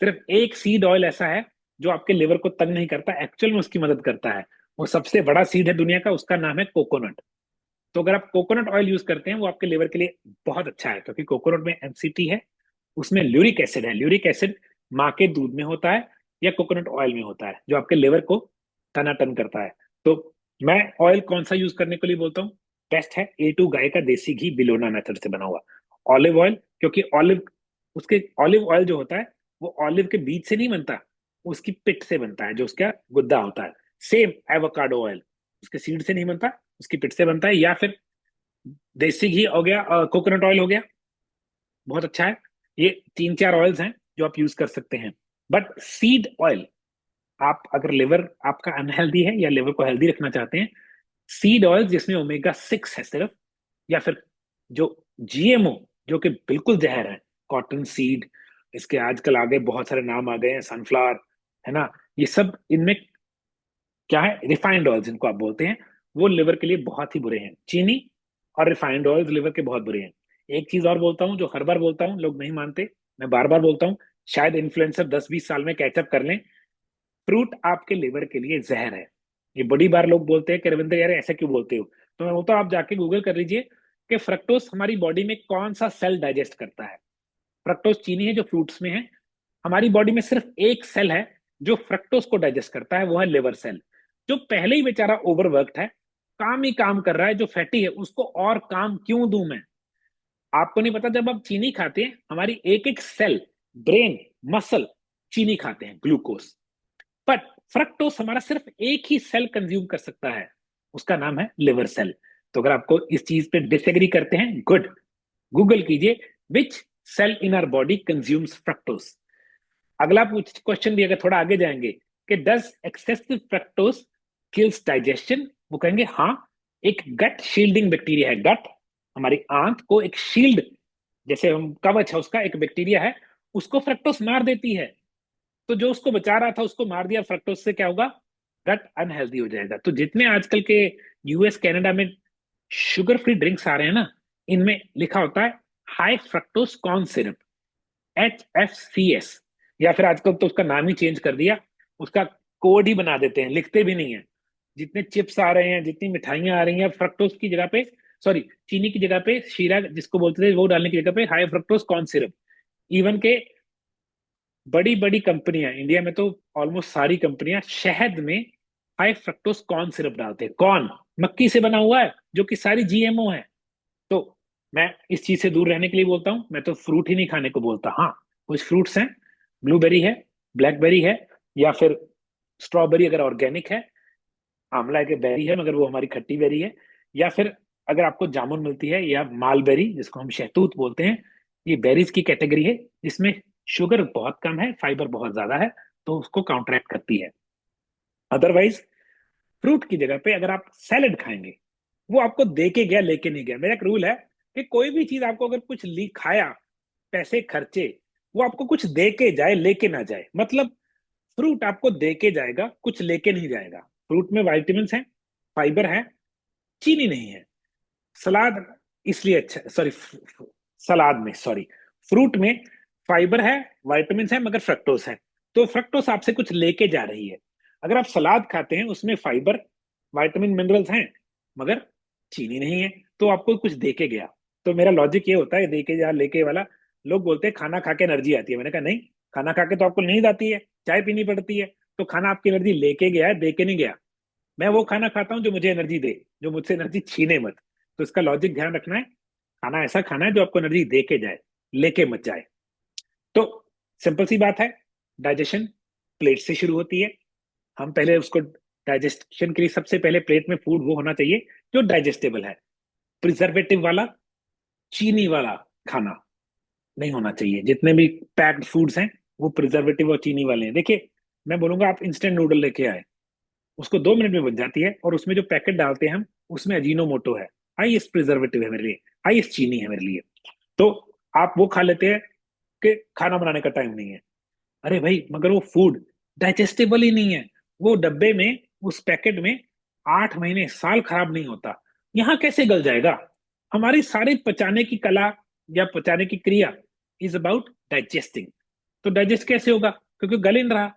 सिर्फ एक सीड ऑयल ऐसा है जो आपके लिवर को तंग नहीं करता, एक्चुअल में उसकी मदद करता है। वो सबसे बड़ा सीड है दुनिया का, उसका नाम है कोकोनट। तो अगर आप कोकोनट ऑयल यूज करते हैं, वो आपके लिवर के लिए बहुत अच्छा है, क्योंकि कोकोनट में एमसीटी है, उसमें ल्यूरिक एसिड है। ल्यूरिक एसिड माँ के दूध में होता है या कोकोनट ऑयल में होता है, जो आपके लिवर को टनाटन करता है। तो मैं ऑयल कौन सा यूज करने के लिए बोलता हूँ? बेस्ट है A2 गाय का देसी घी, बिलोना मेथड से बना हुआ ऑलिव ऑयल। क्योंकि ऑलिव, उसके ऑलिव ऑयल जो होता है, वो ऑलिव के बीज से नहीं बनता, उसकी पिट से बनता है, जो उसका गुद्दा होता है। सेम एवोकाडो ऑयल उसके सीड से नहीं बनता, उसकी पिट से बनता है। या फिर देसी घी हो गया, कोकोनट ऑयल हो गया, बहुत अच्छा है। ये 3 4 ऑयल्स हैं जो आप यूज कर सकते हैं। बट सीड ऑयल, आप अगर लिवर आपका अनहेल्दी है या लिवर को हेल्दी रखना चाहते हैं, सीड ऑयल जिसमें ओमेगा 6 है सिर्फ, या फिर जो जीएमओ, जो कि बिल्कुल जहर है, कॉटन सीड, इसके आजकल आगे बहुत सारे नाम आ गए हैं, सनफ्लावर, है ना, ये सब इनमें क्या है, रिफाइंड ऑयल जिनको आप बोलते हैं, वो लिवर के लिए बहुत ही बुरे हैं। चीनी और रिफाइंड ऑयल लिवर के बहुत बुरे हैं। एक चीज और बोलता हूँ जो हर बार बोलता हूँ, लोग नहीं मानते, मैं बार बार बोलता हूँ, शायद इन्फ्लुएंसर 10 20 साल में कैचअप कर लें, फ्रूट आपके लिवर के लिए जहर है। ये बड़ी बार लोग बोलते हैं कि रविंद्र यार ऐसा क्यों बोलते हो? तो मैं बोलता हूँ आप जाके गूगल कर लीजिए कि फ्रक्टोज हमारी बॉडी में कौन सा सेल डाइजेस्ट करता है। फ्रक्टोज चीनी है जो फ्रूट्स में है, हमारी बॉडी में सिर्फ एक सेल है जो फ्रक्टोज को डाइजेस्ट करता है, वो है लिवर सेल, जो पहले ही बेचारा ओवरवर्कड है, काम ही काम कर रहा है। जो फैटी है उसको और काम क्यों दूं मैं? आपको नहीं पता, जब आप चीनी खाते हैं, हमारी एक एक सेल, ब्रेन, मसल, चीनी खाते हैं, ग्लूकोज। बट फ्रक्टोस हमारा सिर्फ एक ही सेल कंज्यूम कर सकता है, उसका नाम है लिवर सेल। तो अगर आपको इस चीज पे डिसएग्री करते हैं, गुड, गूगल कीजिए which cell in our body consumes fructose. अगला क्वेश्चन भी अगर थोड़ा आगे जाएंगे कि does excessive fructose kills digestion, वो कहेंगे हाँ। एक गट शील्डिंग बैक्टीरिया है, गट हमारी आंत को एक शील्ड, जैसे हम कवच है उसका, एक बैक्टीरिया है, उसको फ्रक्टोस मार देती है। तो जो उसको बचा रहा था उसको मार दिया फ्रक्टोस से, क्या होगा, गट अनहेल्दी हो जाएगा। तो जितने आजकल के यूएस कनाडा में शुगर फ्री ड्रिंक्स आ रहे हैं ना, इनमें लिखा होता है high fructose corn syrup, HFCS, या फिर आजकल तो उसका नाम ही चेंज कर दिया, उसका कोड ही बना देते हैं, लिखते भी नहीं है। जितने चिप्स आ रहे हैं, जितनी मिठाइयां आ रही हैं, फ्रक्टोज की जगह पे, सॉरी, चीनी की जगह पे शीरा जिसको बोलते थे वो डालने की जगह पे high fructose corn syrup. Even के बड़ी बड़ी कंपनियां इंडिया में तो ऑलमोस्ट सारी कंपनियां शहद में हाई फ्रक्टोज कॉर्न सिरप डालते हैं। कॉर्न मक्की से बना हुआ है, जो कि सारी GMO है। तो मैं इस चीज से दूर रहने के लिए बोलता हूँ, मैं तो फ्रूट ही नहीं खाने को बोलता। हाँ, कुछ फ्रूट्स हैं, ब्लूबेरी है, ब्लैकबेरी है, या फिर स्ट्रॉबेरी अगर ऑर्गेनिक है, आंवला के बेरी है मगर वो हमारी खट्टी बेरी है, या फिर अगर आपको जामुन मिलती है, या मालबेरी जिसको हम शहतूत बोलते हैं, ये बेरीज की कैटेगरी है जिसमें शुगर बहुत कम है, फाइबर बहुत ज्यादा है, तो उसको काउंटरैक्ट करती है। अदरवाइज फ्रूट की जगह पे अगर आप सैलेड खाएंगे, वो आपको दे के गया लेके नहीं गया। मेरा एक रूल है कि कोई भी चीज आपको अगर कुछ ली खाया, पैसे खर्चे, वो आपको कुछ दे के जाए लेके ना जाए। मतलब फ्रूट आपको दे के जाएगा, कुछ लेके नहीं जाएगा। फ्रूट में वाइटामिन है, फाइबर है, चीनी नहीं है। सलाद इसलिए अच्छा, सॉरी, सलाद में, सॉरी, फ्रूट में फाइबर है, वाइटामिन है, मगर फ्रक्टोज है। तो फ्रक्टोज आपसे कुछ लेके जा रही है। अगर आप सलाद खाते हैं, उसमें फाइबर, वाइटामिन, मिनरल्स हैं, मगर चीनी नहीं है, तो आपको कुछ दे के गया। तो मेरा लॉजिक ये होता है, दे के जा लेके वाला। लोग बोलते हैं खाना खा के एनर्जी आती है, मैंने कहा नहीं, खाना खा के तो आपको नींद आती है, चाय पीनी पड़ती है। तो खाना आपकी एनर्जी लेके गया है, दे के नहीं गया। मैं वो खाना खाता हूँ जो मुझे एनर्जी दे, जो मुझसे एनर्जी छीने मत। तो इसका लॉजिक ध्यान रखना है, खाना ऐसा खाना है जो आपको एनर्जी दे के जाए, लेके मत जाए। तो सिंपल सी बात है, डाइजेशन प्लेट से शुरू होती है। हम पहले उसको, डाइजेशन के लिए सबसे पहले प्लेट में फूड वो होना चाहिए जो डाइजेस्टेबल है। प्रिजर्वेटिव वाला, चीनी वाला खाना नहीं होना चाहिए। जितने भी पैक्ड फूड्स हैं वो प्रिजर्वेटिव और चीनी वाले हैं। देखिए, मैं बोलूंगा आप इंस्टेंट नूडल लेके आए, उसको 2 मिनट में बन जाती है, और उसमें जो पैकेट डालते हैं हम, उसमें अजीनो मोटो है, हाईएस्ट प्रिजर्वेटिव है मेरे लिए, हाईएस्ट चीनी है मेरे लिए। तो आप वो खा लेते हैं कि खाना बनाने का टाइम नहीं है। अरे भाई, मगर वो फूड डाइजेस्टेबल ही नहीं है। वो डब्बे में, उस पैकेट में 8 महीने, साल खराब नहीं होता, यहाँ कैसे गल जाएगा? हमारी सारी पचाने की कला या पचाने की क्रिया इज अबाउट डाइजेस्टिंग। तो डाइजेस्ट कैसे होगा? क्योंकि गल ही नहीं रहा।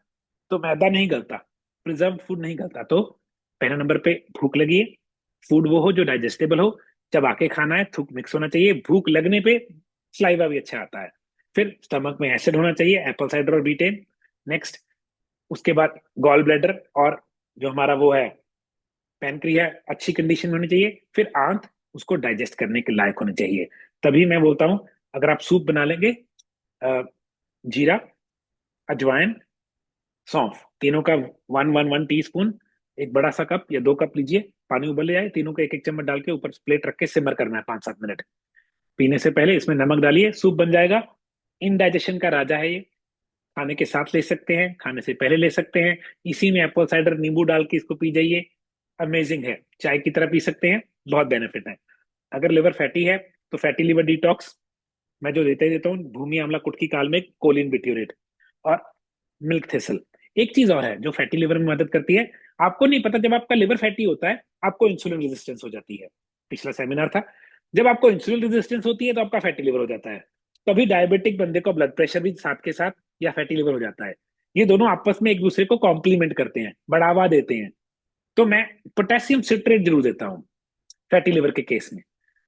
तो मैदा नहीं गलता, प्रिजर्व फूड नहीं गलता। तो पहला नंबर पे भूख लगी है, फूड वो हो जो डाइजेस्टेबल हो, चबा के खाना है, थूक मिक्स होना चाहिए, भूख लगने पे सलाइवा भी अच्छा आता है। फिर स्टमक में एसिड होना चाहिए, एप्पल साइडर और बीटेन। नेक्स्ट, उसके बाद गॉल ब्लैडर और जो हमारा वो है पैनक्रिया अच्छी कंडीशन में होनी चाहिए। फिर आंत उसको डाइजेस्ट करने के लायक होनी चाहिए। तभी मैं बोलता हूँ, अगर आप सूप बना लेंगे, अ, जीरा, अजवाइन, सौंफ, तीनों का 1 1 1 टीस्पून, एक बड़ा सा कप या 2 कप लीजिए, पानी उबल जाए, तीनों का 1 1 चम्मच डाल के ऊपर प्लेट रख के सिमर करना है 5 7 मिनट। पीने से पहले इसमें नमक डालिए, सूप बन जाएगा। इनडाइजेशन का राजा है ये। खाने के साथ ले सकते हैं, खाने से पहले ले सकते हैं। इसी में एप्पल साइडर नींबू डाल के इसको पी जाइए, अमेजिंग है। चाय की तरह पी सकते हैं, बहुत बेनिफिट है। अगर लिवर फैटी है तो फैटी लिवर डिटॉक्स मैं जो देता ही देता हूँ, भूमि आंवला कुटकी काल में कोलिन बिट्यूरेट और मिल्क थेसल। एक चीज और है जो फैटी लिवर में मदद करती है, आपको नहीं पता, जब आपका लिवर फैटी होता है आपको इंसुलिन रेजिस्टेंस हो जाती है। पिछला सेमिनार था, जब आपको इंसुलिन रेजिस्टेंस होती है तो आपका फैटी लिवर हो जाता है। कभी डायबिटिक बंदे को ब्लड प्रेशर भी साथ के साथ या फैटी लिवर हो जाता है। ये दोनों आपस में एक दूसरे को कॉम्प्लीमेंट करते हैं, बढ़ावा देते हैं। तो मैं पोटेशियम सिट्रेट जरूर देता हूँ फैटी लिवर के केस में।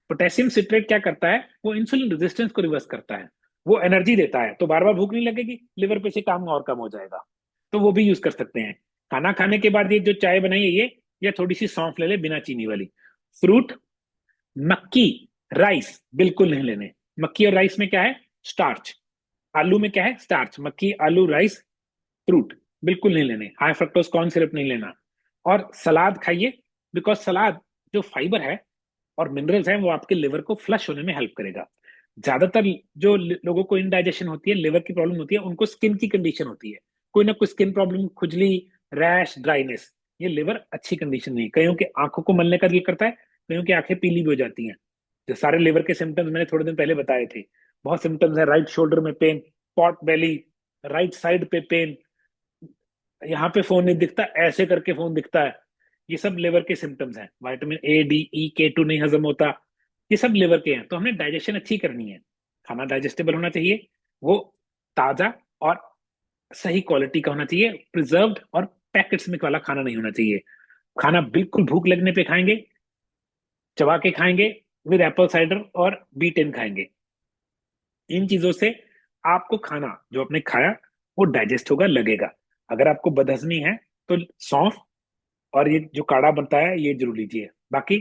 पोटेशियम सिट्रेट क्या करता है, वो इंसुलिन रेजिस्टेंस को रिवर्स करता है, वो एनर्जी देता है, तो बार बार भूख नहीं लगेगी, लिवर पे से काम और कम हो जाएगा। तो वो भी यूज कर सकते हैं। खाना खाने के बाद ये जो चाय बनाई है ये, या थोड़ी सी सौंफ ले ले बिना चीनी वाली। फ्रूट, मक्की, राइस बिल्कुल नहीं लेने। मक्की और राइस में क्या है? स्टार्च। आलू में क्या है? स्टार्च। मक्की, आलू, राइस, फ्रूट, बिल्कुल नहीं लेने, हाई फ्रक्टोज कॉर्न सिरप नहीं लेना। और सलाद खाइए, बिकॉज सलाद जो फाइबर है और मिनरल्स हैं वो आपके लिवर को फ्लश होने में हेल्प करेगा। ज्यादातर जो लोगों को इनडाइजेशन होती है, लिवर की प्रॉब्लम होती है, उनको स्किन की कंडीशन होती है, कोई ना कोई स्किन प्रॉब्लम, खुजली, रैश, ड्राइनेस। ये लिवर अच्छी कंडीशन नहीं है। कईयों के आंखों को मलने का दिल करता है, कईयों की आंखें पीली भी हो जाती हैं। जो सारे लिवर के सिम्टम्स मैंने थोड़े दिन पहले बताए थे, बहुत सिम्टम्स है। राइट शोल्डर में pain, pot belly, right side पे पेन, यहाँ पे फोन नहीं दिखता, ऐसे करके फोन दिखता है। ये सब लिवर के सिम्टम्स हैं। Vitamin A, D, E, K2 नहीं हजम होता, ये सब लिवर के हैं। तो हमने डाइजेशन अच्छी करनी है, खाना डाइजेस्टेबल होना चाहिए, वो ताजा और सही क्वालिटी का होना चाहिए, प्रिजर्व्ड और पैकेट्स में वाला खाना नहीं होना चाहिए। खाना बिल्कुल भूख लगने पे खाएंगे, चबा के खाएंगे, विद एप्पल साइडर और B10 खाएंगे। इन चीजों से आपको खाना जो आपने खाया वो डाइजेस्ट होगा, लगेगा। अगर आपको बदहजमी है तो सौंफ और ये जो काढ़ा बनता है ये जरूर लीजिए। बाकी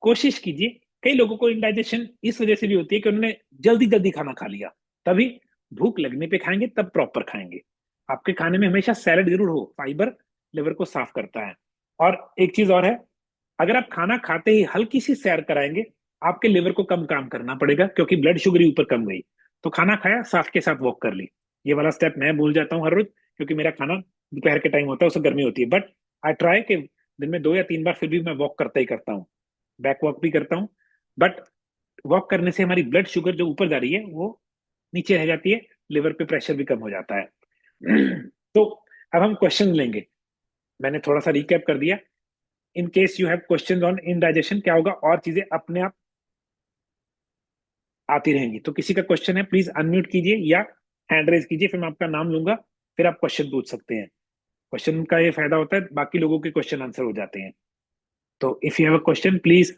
कोशिश कीजिए, कई लोगों को इंडाइजेशन इस वजह से भी होती है कि उन्होंने जल्दी जल्दी खाना खा लिया, तभी भूख लगने पे खाएंगे, तब प्रॉपर खाएंगे। आपके खाने में हमेशा सैलड जरूर हो, फाइबर लिवर को साफ करता है। और एक चीज और है, अगर आप खाना खाते ही हल्की सी सैर कराएंगे, आपके लिवर को कम काम करना पड़ेगा, क्योंकि ब्लड शुगर ही ऊपर कम गई। तो खाना खाया, साथ के साथ वॉक कर ली। ये वाला स्टेप मैं भूल जाता हूँ हर रोज, क्योंकि मेरा खाना दोपहर के टाइम होता है, उससे गर्मी होती है। बट आई ट्राई कि दिन में 2 या 3 बार फिर भी मैं वॉक करता ही करता हूँ, बैक वॉक भी करता हूँ। बट वॉक करने से हमारी ब्लड शुगर जो ऊपर जा रही है वो नीचे रह जाती है, लिवर पे प्रेशर भी कम हो जाता है। तो अब हम क्वेश्चन लेंगे। मैंने थोड़ा सा रिकैप कर दिया। In case you have question on indigestion, क्या होगा, और चीजें अपने आप आती रहेंगी। तो किसी का क्वेश्चन है प्लीज अनम्यूट कीजिए या हैंड रेज कीजिए, फिर मैं आपका नाम लूंगा, फिर आप क्वेश्चन पूछ सकते हैं। क्वेश्चन का ये फायदा होता है, बाकी लोगों के क्वेश्चन आंसर हो जाते हैं। तो if you have a question please,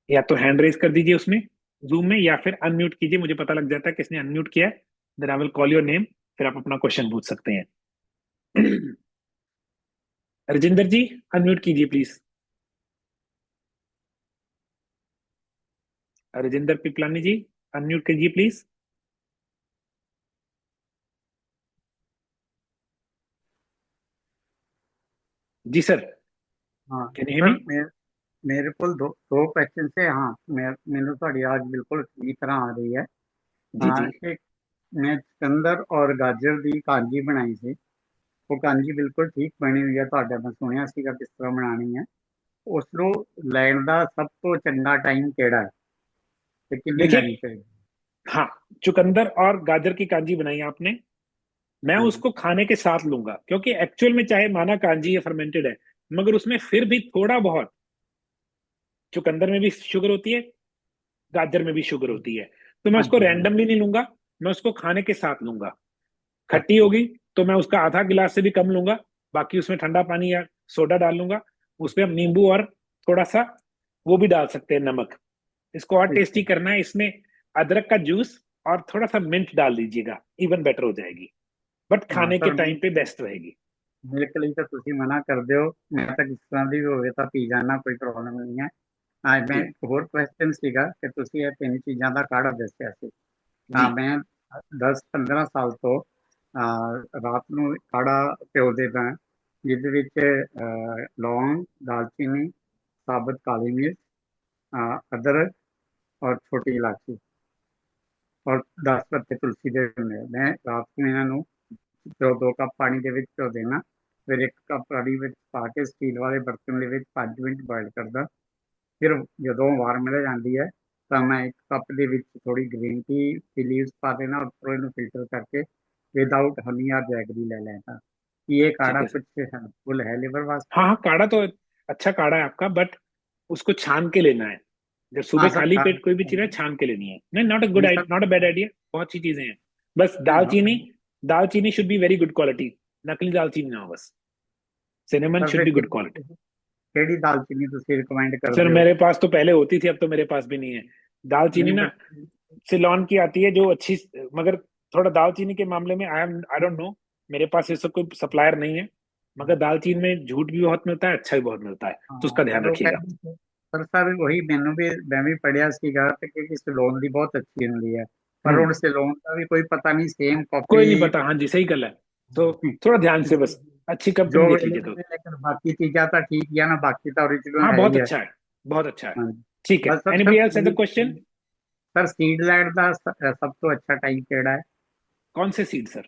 या तो हैंड रेज कर दीजिए उसमें जूम में, या फिर अनम्यूट कीजिए, मुझे पता लग जाता है किसने अनम्यूट किया है। Then I will call your name, फिर आप अपना क्वेश्चन पूछ सकते हैं। रजिंदर जी, अनम्यूट कीजिए प्लीज। रजिंदर पिपलानी जी, अनम्यूट कीजिए प्लीज। जी सर, हाँ can you hear sir, me? मेरे को दो क्वेश्चन से। हाँ, मैंने थोड़ी आज बिल्कुल सही तरह आ रही है। जी जी। एक, मैं चुकंदर और गाजर ਦੀ ਕਾਂਜੀ ਬਣਾਈ ਸੀ। ਉਹ ਕਾਂਜੀ ਬਿਲਕੁਲ ਠੀਕ ਬਣੀ ਹੋਈ ਹੈ। ਤੁਹਾਡਾ ਮੈਂ ਸੁਣਿਆ ਸੀਗਾ ਕਿਸ ਤਰ੍ਹਾਂ ਬਣਾਉਣੀ ਹੈ। ਉਸ ਨੂੰ ਲੈਣ ਦਾ ਸਭ ਤੋਂ ਚੰਗਾ ਟਾਈਮ ਕਿਹੜਾ ਹੈ ਤੇ ਕਿੰਨੀ देखिए, ਲੈਣੀ ਚਾਹੀਦੀ? हाँ, चुकंदर और गाजर की कांजी बनाई आपने, मैं ਹਾਂਜੀ। उसको खाने के साथ लूंगा, क्योंकि एक्चुअल में चाहे माना कांजी या फर्मेंटेड है, मगर उसमें फिर भी थोड़ा बहुत, चुकंदर में भी शुगर होती है, गाजर में भी शुगर होती है। तो मैं उसको ਹਾਂਜੀ ਹਾਂਜੀ। रैंडमली नहीं लूंगा, मैं उसको खाने के साथ लूंगा। खट्टी अच्छा। होगी तो मैं उसका आधा गिलास से भी कम लूंगा, बाकी उसमें ठंडा पानी या सोडा डाल लूंगा। उसमें हम नींबू और थोड़ा सा वो भी डाल सकते हैं, नमक। इसको और ठीक टेस्टी है। करना है, इसमें अदरक का जूस और थोड़ा सा मिंट डाल दीजिएगा, इवन बेटर हो जाएगी। बट हाँ खाने के सर, टाइम पे बेस्ट रहेगी। ਮਿਲਕ ਲਈ ਤਾਂ ਤੁਸੀਂ ਮਨਾ ਕਰ ਦਿਓ। ਮੈਂ ਤਾਂ ਕਿਸ ਤਰ੍ਹਾਂ ਦੀ ਵੀ ਹੋਵੇ ਤਾਂ ਪੀ ਜਾਣਾ, ਕੋਈ ਪ੍ਰੋਬਲਮ ਨਹੀਂ ਹੈ। ਅੱਜ ਮੈਂ जी ਇੱਕ ਹੋਰ ਕੁਐਸਚਨ ਸੀਗਾ ਕਿ ਤੁਸੀਂ ਇਹ ਤਿੰਨ ਚੀਜ਼ਾਂ ਦਾ ਕਾढ़ा ਦੱਸਿਆ ਸੀ। जी। ਤਾਂ ਮੈਂ 10-15 ਸਾਲ ਤੋਂ ਰਾਤ ਨੂੰ ਕਾढ़ा ਪਿਓ ਦੇਦਾ, ਜਿਹਦੇ ਵਿੱਚ ਲੌਂਗ, ਦਾਲਚੀਨੀ, ਸਾਬਤ ਕਾਲੀ ਮਿਰਚ, ਅਦਰਕ ਔਰ ਛੋਟੀ ਇਲਾਚੀ ਔਰ 10 ਪੱਤੇ ਤੁਲਸੀ ਦੇ ਹੁੰਦੇ ਆ। ਮੈਂ ਰਾਤ ਨੂੰ ਇਹਨਾਂ ਨੂੰ ਦੋ ਕੱਪ ਪਾਣੀ ਦੇ ਵਿੱਚ ਭਿਓ ਦੇਣਾ। ਫਿਰ ਇੱਕ ਕੱਪ ਪਾਣੀ ਵਿੱਚ ਪਾ ਕੇ ਸਟੀਲ ਵਾਲੇ ਬਰਤਨ ਦੇ ਵਿੱਚ 5 ਮਿੰਟ ਬੋਇਲ ਕਰਦਾ। ਫਿਰ ਜਦੋਂ ਵਾਰ ਮਿਲ ਜਾਂਦੀ ਹੈ ਤਾਂ ਮੈਂ ਇੱਕ ਕੱਪ ਦੇ ਵਿੱਚ ਥੋੜੀ ਗ੍ਰੀਨ ਟੀ ਲੀਵਸ ਪਾ ਦੇਣਾ, ਉੱਪਰੋਂ ਇਹਨੂੰ ਫਿਲਟਰ ਕਰਕੇ विदाउट हनी या जैगरी ले लेना। ये ठीक काढ़ा है सर। कुछ हेल्पफुल है लिवर वास्ते? हाँ हाँ, काढ़ा तो अच्छा काढ़ा है आपका, बट उसको छान के लेना है। जब सुबह हाँ सर, खाली खा पेट कोई भी चीज है, छान के लेनी है। नहीं, नॉट अ गुड, नहीं sir. Not a bad idea, बहुत सी चीजें हैं। बस हाँ, दालचीनी, दालचीनी should be very good quality, नकली दालचीनी ना हो बस। सिनेमन सर शुड फिर बी गुड क्वालिटी। केड़ी दालचीनी तुसी रिकमेंड कर सर दो? मेरे पास तो पहले होती थी, अब तो मेरे पास भी नहीं है दालचीनी नहीं ना। बट सिलोन की आती है जो अच्छी, मगर थोड़ा दालचीनी के मामले में आई डोंट नो, मेरे पास ऐसा कोई सप्लायर नहीं है। मगर दालचीनी में झूठ भी बहुत मिलता है, अच्छा भी बहुत मिलता है, तो हाँ उसका ध्यान पर वो रखिएगा। कहते पर सर वही मैनू भी मैं भी पढ़िया सीगा कि सिलोन दी बहुत अच्छी हुंदी है। पर हम्म। हुण सिलोन का भी कोई पता नहीं, सेम कोई नहीं कॉपी। पता, हाँ जी, सही गल है। तो थोड़ा ध्यान से बस, अच्छी जो कंपनी देख लीजिए तो। अवेलेबल है, लेकिन बाकी चीजें तो ठीक है ना, बाकी तो ओरिजिनल हाँ है बहुत ही है। अच्छा है, बहुत अच्छा है। हाँ। ठीक है, बस sir anybody else has a question? Sir सीडलैंड का सब तो अच्छा टाइम केड़ा है? कौन से seed sir?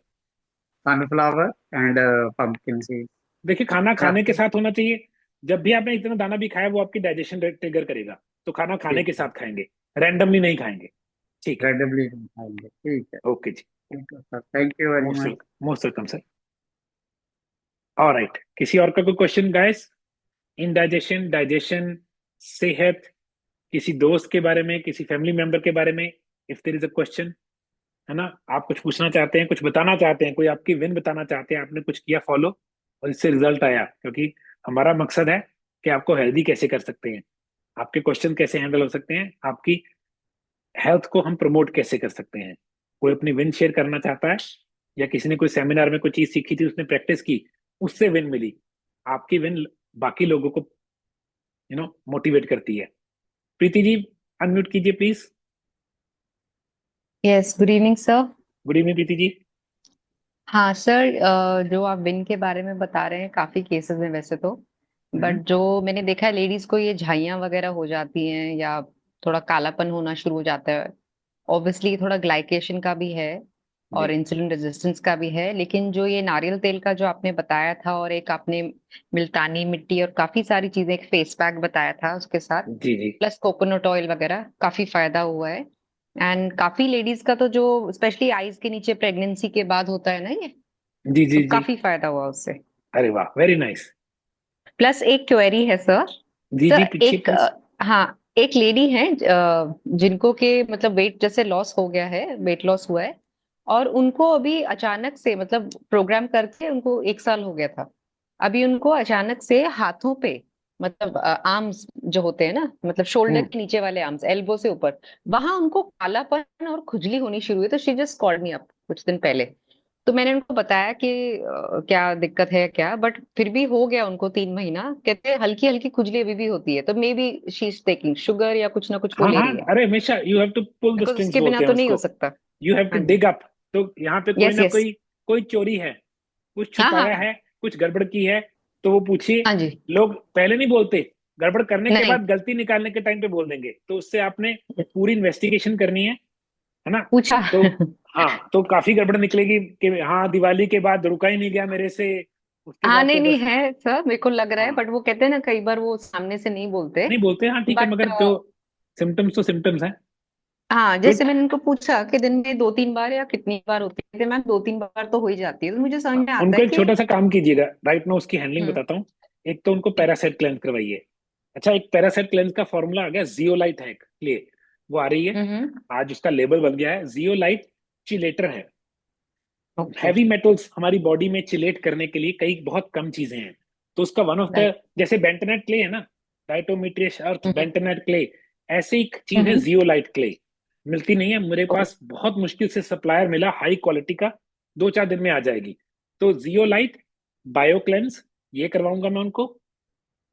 Sunflower and pumpkin seed. देखिए खाना खाने के साथ होना चाहिए। जब भी आपने इतना दाना भी खाया वो आपकी डाइजेशन रेट ट्रिगर करेगा, तो खाना खाने ठीक के है, साथ खाएंगे, रैंडमली नहीं खाएंगे। ठीक है। रेडबली खाएंगे, ओके जी। ठीक है sir, thank you very most much. Welcome, most welcome sir. Alright, किसी और का कोई क्वेश्चन गाइस? इंडाइजेशन, डाइजेशन, सेहत, किसी दोस्त के बारे में, किसी फैमिली मेंबर के बारे में, if there is a question, है ना? आप कुछ पूछना चाहते हैं, कुछ बताना चाहते हैं, कोई आपकी विन बताना चाहते हैं, आपने कुछ किया फॉलो और इससे रिजल्ट आया, क्योंकि हमारा मकसद है कि आपको हेल्दी कैसे कर सकते हैं, आपके क्वेश्चन कैसे हैंडल हो सकते हैं, आपकी हेल्थ को हम प्रमोट कैसे कर सकते हैं। कोई अपनी विन शेयर करना चाहता है, या किसी ने कोई सेमिनार में कोई चीज सीखी थी, उसने प्रैक्टिस की, उससे विन मिली, आपकी विन बाकी लोगों को मोटिवेट करती है। प्रीति जी, अनम्यूट कीजिए please. Yes, good evening sir. Good evening Preeti ji. हाँ सर, जो आप विन के बारे में बता रहे हैं काफी केसेस में वैसे तो, बट हम्म, जो मैंने देखा है लेडीज को ये झाइयाँ वगैरह हो जाती हैं या थोड़ा कालापन होना शुरू हो जाता है। ऑब्वियसली थोड़ा ग्लाइकेशन का भी है जी और इंसुलिन रेजिस्टेंस का भी है, लेकिन जो ये नारियल तेल का जो आपने बताया था और एक आपने मुल्तानी मिट्टी और काफी सारी चीजें, एक फेस पैक बताया था उसके साथ, जी जी प्लस कोकोनट ऑयल वगैरह, काफी फायदा हुआ है। एंड काफी लेडीज का तो जो स्पेशली आईज के नीचे प्रेगनेंसी के बाद होता है ना ये, जी तो जी जी। काफी फायदा हुआ उससे। अरे वाह, वेरी नाइस। प्लस एक क्वेरी है सर। जी जी, सर पूछिए एक प्लीज। हाँ, एक लेडी है जिनको के मतलब वेट जैसे लॉस हो गया है, वेट लॉस हुआ है, और उनको अभी अचानक से मतलब प्रोग्राम करके उनको 1 साल हो गया था, अभी उनको अचानक से हाथों पे मतलब आर्म्स जो होते हैं ना, मतलब शोल्डर हम्म। के नीचे वाले आर्म्स, एल्बो से ऊपर, वहां उनको कालापन और खुजली होनी शुरू हुई, तो she just called me up कुछ दिन पहले। तो मैंने उनको बताया कि क्या दिक्कत है क्या, बट फिर भी हो गया उनको 3 महीना, कहते हैं हल्की हल्की खुजली अभी भी होती है, तो may be she is taking sugar या कुछ ना कुछ वो हाँ ले हाँ, रही है, अरे हमेशा you have to pull the because strings उसके बिना बोलते हैं तो नहीं हो उसको। सकता। यू हैव टू हाँ जी। Dig up. तो यहाँ पे कोई यस ना यस। कोई, कोई चोरी है, कुछ हाँ हाँ छुपाया हाँ। है, कुछ गड़बड़ की है, तो वो पूछिए। हाँ जी। लोग पहले नहीं बोलते, गड़बड़ करने के नहीं, बाद गलती निकालने के टाइम पे बोल देंगे, तो उससे आपने पूरी इन्वेस्टिगेशन करनी है ना? पूछा। तो हाँ, तो काफी गड़बड़ निकलेगी कि हाँ दिवाली के बाद रुका ही नहीं गया मेरे से, उसके हाँ बाद नहीं तो नहीं बस। है सर, मेरे को लग रहा है, हाँ, बट वो कहते हैं ना कई बार वो सामने से नहीं बोलते। नहीं बोलते, हाँ ठीक है, बट मगर जो सिम्टम्स तो सिम्टम्स हैं। हाँ, गुड। जैसे मैंने उनको पूछा कि दिन में 2-3 बार या कितनी बार होती है, मैम 2-3 बार तो हो ही जाती है, तो मुझे समझ हाँ, में आता उनको है एक कि छोटा सा काम कीजिएगा, राइट नाउ उसकी हैंडलिंग हम्म। बताता हूँ। एक तो उनको पैरासाइट क्लेंस करवाइए। अच्छा, एक पैरासाइट क्लेंस का फॉर्मूला आ गया, जियोलाइट है ले, वो आ रही है, हम्म। आज उसका लेबल बन गया है, जियोलाइट चिलेटर है। ओके। हैवी मेटल्स हमारी बॉडी में चिलेट करने के लिए कई बहुत कम चीजें हैं, तो उसका वन ऑफ द, राइट। जैसे बेंटोनेट क्ले है ना, डाइटोमेट्रियस अर्थ हम्म। बेंटोनेट क्ले, ऐसे ही चीज है हम्म। Zeolite clay. मिलती नहीं है मेरे ओके। पास, बहुत मुश्किल से सप्लायर मिला हाई क्वालिटी का, 2-4 दिन में आ जाएगी। तो जियोलाइट, बायोक्लेंस, ये करवाऊंगा मैं उनको।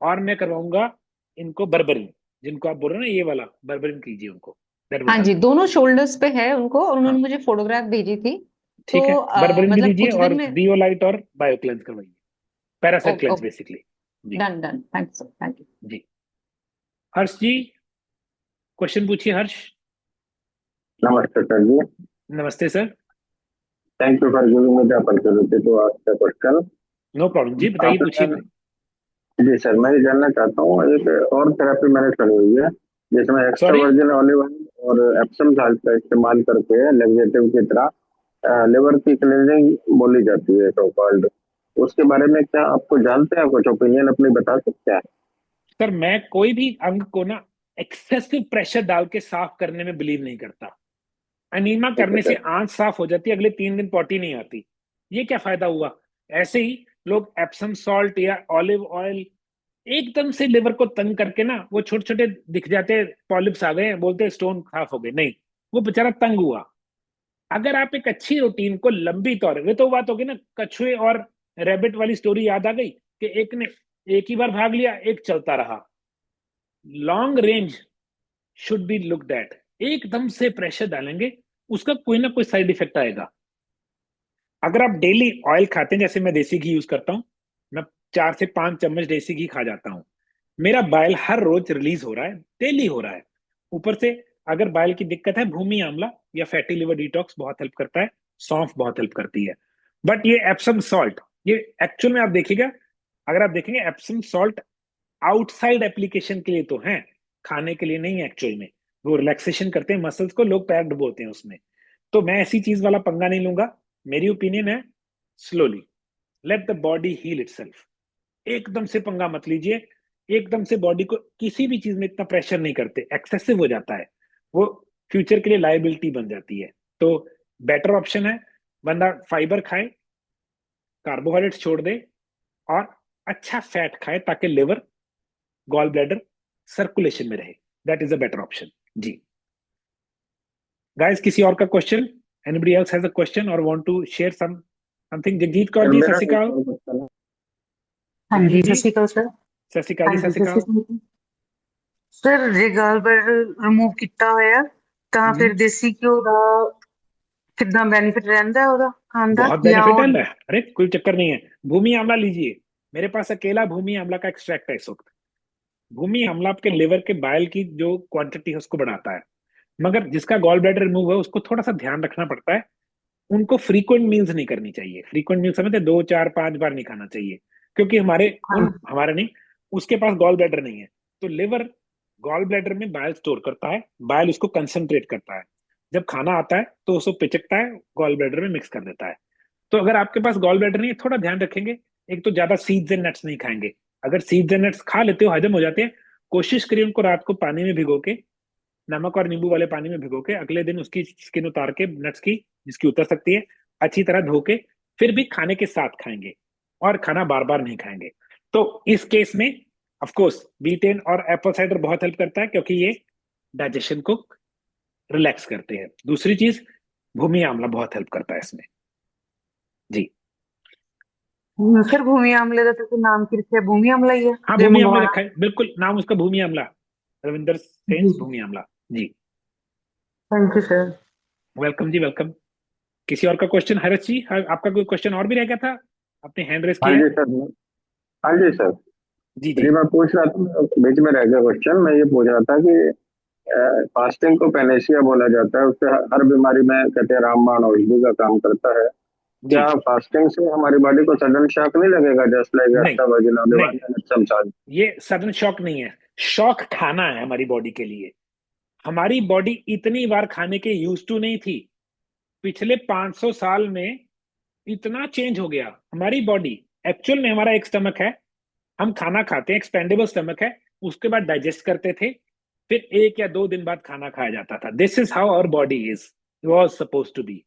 और मैं करवाऊंगा इनको बर्बरिन, जिनको आप बोल रहे हो ना ये वाला, बर्बरिन कीजिए उनको, दैट विल हाँ हेल्प। जी, दोनों शोल्डर्स पे है उनको, और हाँ उन्होंने मुझे फोटोग्राफ भेजी थी। ठीक है, तो बर्बरिन भी मतलब दीजिए कुछ और दिन में। जियोलाइट और बायोक्लेंस करवाइए, parasite okay cleanse okay. Basically. जी done done, thanks sir, thank you. जी। हर्ष जी, क्वेश्चन पूछिए हर्ष। नमस्ते सर जी। नमस्ते sir. Thank you for giving me the opportunity to ask the question. No problem जी, बताइए आपने, पूछिए। जी सर, मैं ये जानना चाहता हूँ, एक और थेरेपी मैंने सुनी हुई है जिसमें extra sorry. Virgin olive oil और एप्सम साल्ट का इस्तेमाल करके लेक्सेटिव की तरह लिवर की क्लीनिंग बोली जाती है, सो कॉल्ड। उसके बारे में क्या आपको जानते हैं, कुछ ओपिनियन अपनी बता सकते हैं? सर मैं कोई भी अंग को ना एक्सेसिव प्रेशर डाल के साफ करने में बिलीव नहीं करता। अनीमा ओके करने से सर। आंत साफ हो जाती है, अगले 3 दिन पॉटी नहीं आती, ये क्या फायदा हुआ? ऐसे ही लोग एप्सम सॉल्ट या ऑलिव ऑयल एकदम से लिवर को तंग करके ना, वो छोटे छोटे दिख जाते हैं, पॉलिप्स आ गए, बोलते हैं स्टोन साफ हो गए, नहीं, वो बेचारा तंग हुआ। अगर आप एक अच्छी रूटीन को लंबी तौर, वे तो बात होगी ना, कछुए और रैबिट वाली स्टोरी याद आ गई, कि एक ने एक ही बार भाग लिया, एक चलता रहा। Long range should be looked at. एकदम से प्रेशर डालेंगे, उसका कोई ना कोई साइड इफेक्ट आएगा। अगर आप डेली ऑयल खाते हैं, जैसे मैं देसी घी यूज करता हूँ, मैं 4 से 5 चम्मच देसी घी खा जाता हूँ, मेरा बाइल हर रोज रिलीज हो रहा है, डेली हो रहा है। ऊपर से अगर बाइल की दिक्कत है, भूमि आंवला या फैटी लिवर डिटॉक्स बहुत हेल्प करता है, सौंफ बहुत हेल्प करती है। बट ये एप्सम सॉल्ट, ये एक्चुअल में आप देखिएगा, अगर आप देखेंगे एप्सम सॉल्ट आउटसाइड एप्लीकेशन के लिए तो है, खाने के लिए नहीं है एक्चुअल में। वो रिलैक्सेशन करते हैं मसल्स को, लोग पैर डुबोते हैं उसमें। तो मैं ऐसी चीज वाला पंगा नहीं लूंगा। मेरी ओपिनियन है, slowly let the body heal itself. एकदम से पंगा मत लीजिए, एकदम से बॉडी को किसी भी चीज में इतना प्रेशर नहीं करते, एक्सेसिव हो जाता है वो, फ्यूचर के लिए लाइबिलिटी बन जाती है। तो बेटर ऑप्शन है, बंदा फाइबर खाए, कार्बोहाइड्रेट छोड़ दे, और अच्छा फैट खाए ताकि लिवर, गॉल ब्लैडर सर्कुलेशन में रहे। That is a better option जी। गाइस, किसी और का question? Anybody else has a question और want to share something? Jagjit Kaur sir जी, सत मेरा श्री एक अकाल। और क्वेश्चन है। हाँ जी, जगजीत सत जी, श्री अकाल सर। सत श्री अकाल हाँ जी, जी, सत श्री सत श्री अकाल। अकाल ਸਰ। ਜੇ ਗਾਲਬਲੈਡਰ ਰਿਮੂਵ ਕੀਤਾ ਹੋਇਆ ਤਾਂ हम्म, ਫਿਰ ਦੇਸੀ ਘਿਓ ਦਾ ਕਿੰਨਾ बेनिफिट रहता है ਉਹਦਾ खान ਦਾ बहुत या बेनिफिट और है। अरे कोई चक्कर नहीं है। भूमि आंवला लीजिए, मेरे पास अकेला भूमि आंवला का एक्सट्रैक्ट है इस वक्त। भूमि आंवला आपके लिवर के बाइल की जो क्वांटिटी है उसको बढ़ाता है। मगर जिसका गॉल ब्लैडर रिमूव है उसको थोड़ा सा ध्यान रखना पड़ता है। उनको फ्रीक्वेंट मील्स नहीं करनी चाहिए। फ्रीक्वेंट मील समझते, 2 4 5 बार नहीं खाना चाहिए, क्योंकि हाँ हमारे नहीं, उसके पास गॉल ब्लैडर नहीं है। तो लिवर गॉल ब्लैडर में बाइल स्टोर करता है, बाइल उसको कंसंट्रेट करता है, जब खाना आता है तो उसको पिचकता है, गॉल ब्लैडर में मिक्स कर देता है। तो अगर आपके पास गॉल ब्लैडर नहीं है, थोड़ा ध्यान रखेंगे। एक तो ज्यादा सीड्स एंड नट्स नहीं खाएंगे। अगर सीड्स एंड नट्स खा लेते हो, हजम हो जाते हैं, कोशिश करिए उनको रात को पानी में भिगो के, नमक और नींबू वाले पानी में भिगो के, अगले दिन उसकी स्किन उतार के, नट्स की जिसकी उतर सकती है, अच्छी तरह धो के फिर भी खाने के साथ खाएंगे, और खाना बार बार नहीं खाएंगे। तो इस केस में ऑफ कोर्स बीटेन और एप्पल साइडर बहुत हेल्प करता है, क्योंकि ये डाइजेशन को रिलैक्स करते हैं। दूसरी चीज, भूमि आंवला बहुत हेल्प करता है इसमें जी। सर भूमि आमले का तो नाम की रखा है भूमि आमला ही है हाँ, जो भूमि आंवला मंगवाना रखा है, बिल्कुल नाम उसका भूमि आंवला, Ravinder Sen, ji. Bhumi Anwala ji. Thank you sir. Welcome जी, वेलकम। किसी और का क्वेश्चन? हरस जी, आपका कोई क्वेश्चन और भी रह गया था? आपने हैंड रेस हाँ किया है। जी सर। हाँ जी सर। जी जी। जी मैं पूछ रहा था, बीच में रह गया क्वेश्चन। मैं ये पूछ रहा था कि फास्टिंग को पेनेशिया बोला जाता है, उससे हर बीमारी में कहते हैं रामबाण औषधि का काम करता है। जी, क्या फास्टिंग से हमारी बॉडी को सडन शॉक नहीं लगेगा, जस्ट लाइक नहीं अष्टावक्र नहीं, दिवाली? ये सडन शॉक नहीं है। शॉक खाना है हमारी बॉडी के लिए। हमारी बॉडी इतनी बार खाने के यूज टू नहीं थी। पिछले 500 साल में इतना चेंज हो गया हमारी बॉडी। एक्चुअल में हमारा एक स्टमक है, हम खाना खाते हैं, एक्सपेंडेबल स्टमक है, उसके बाद डाइजेस्ट करते थे, फिर 1 या 2 दिन बाद खाना खाया जाता था। This is how our body is was suppose to be.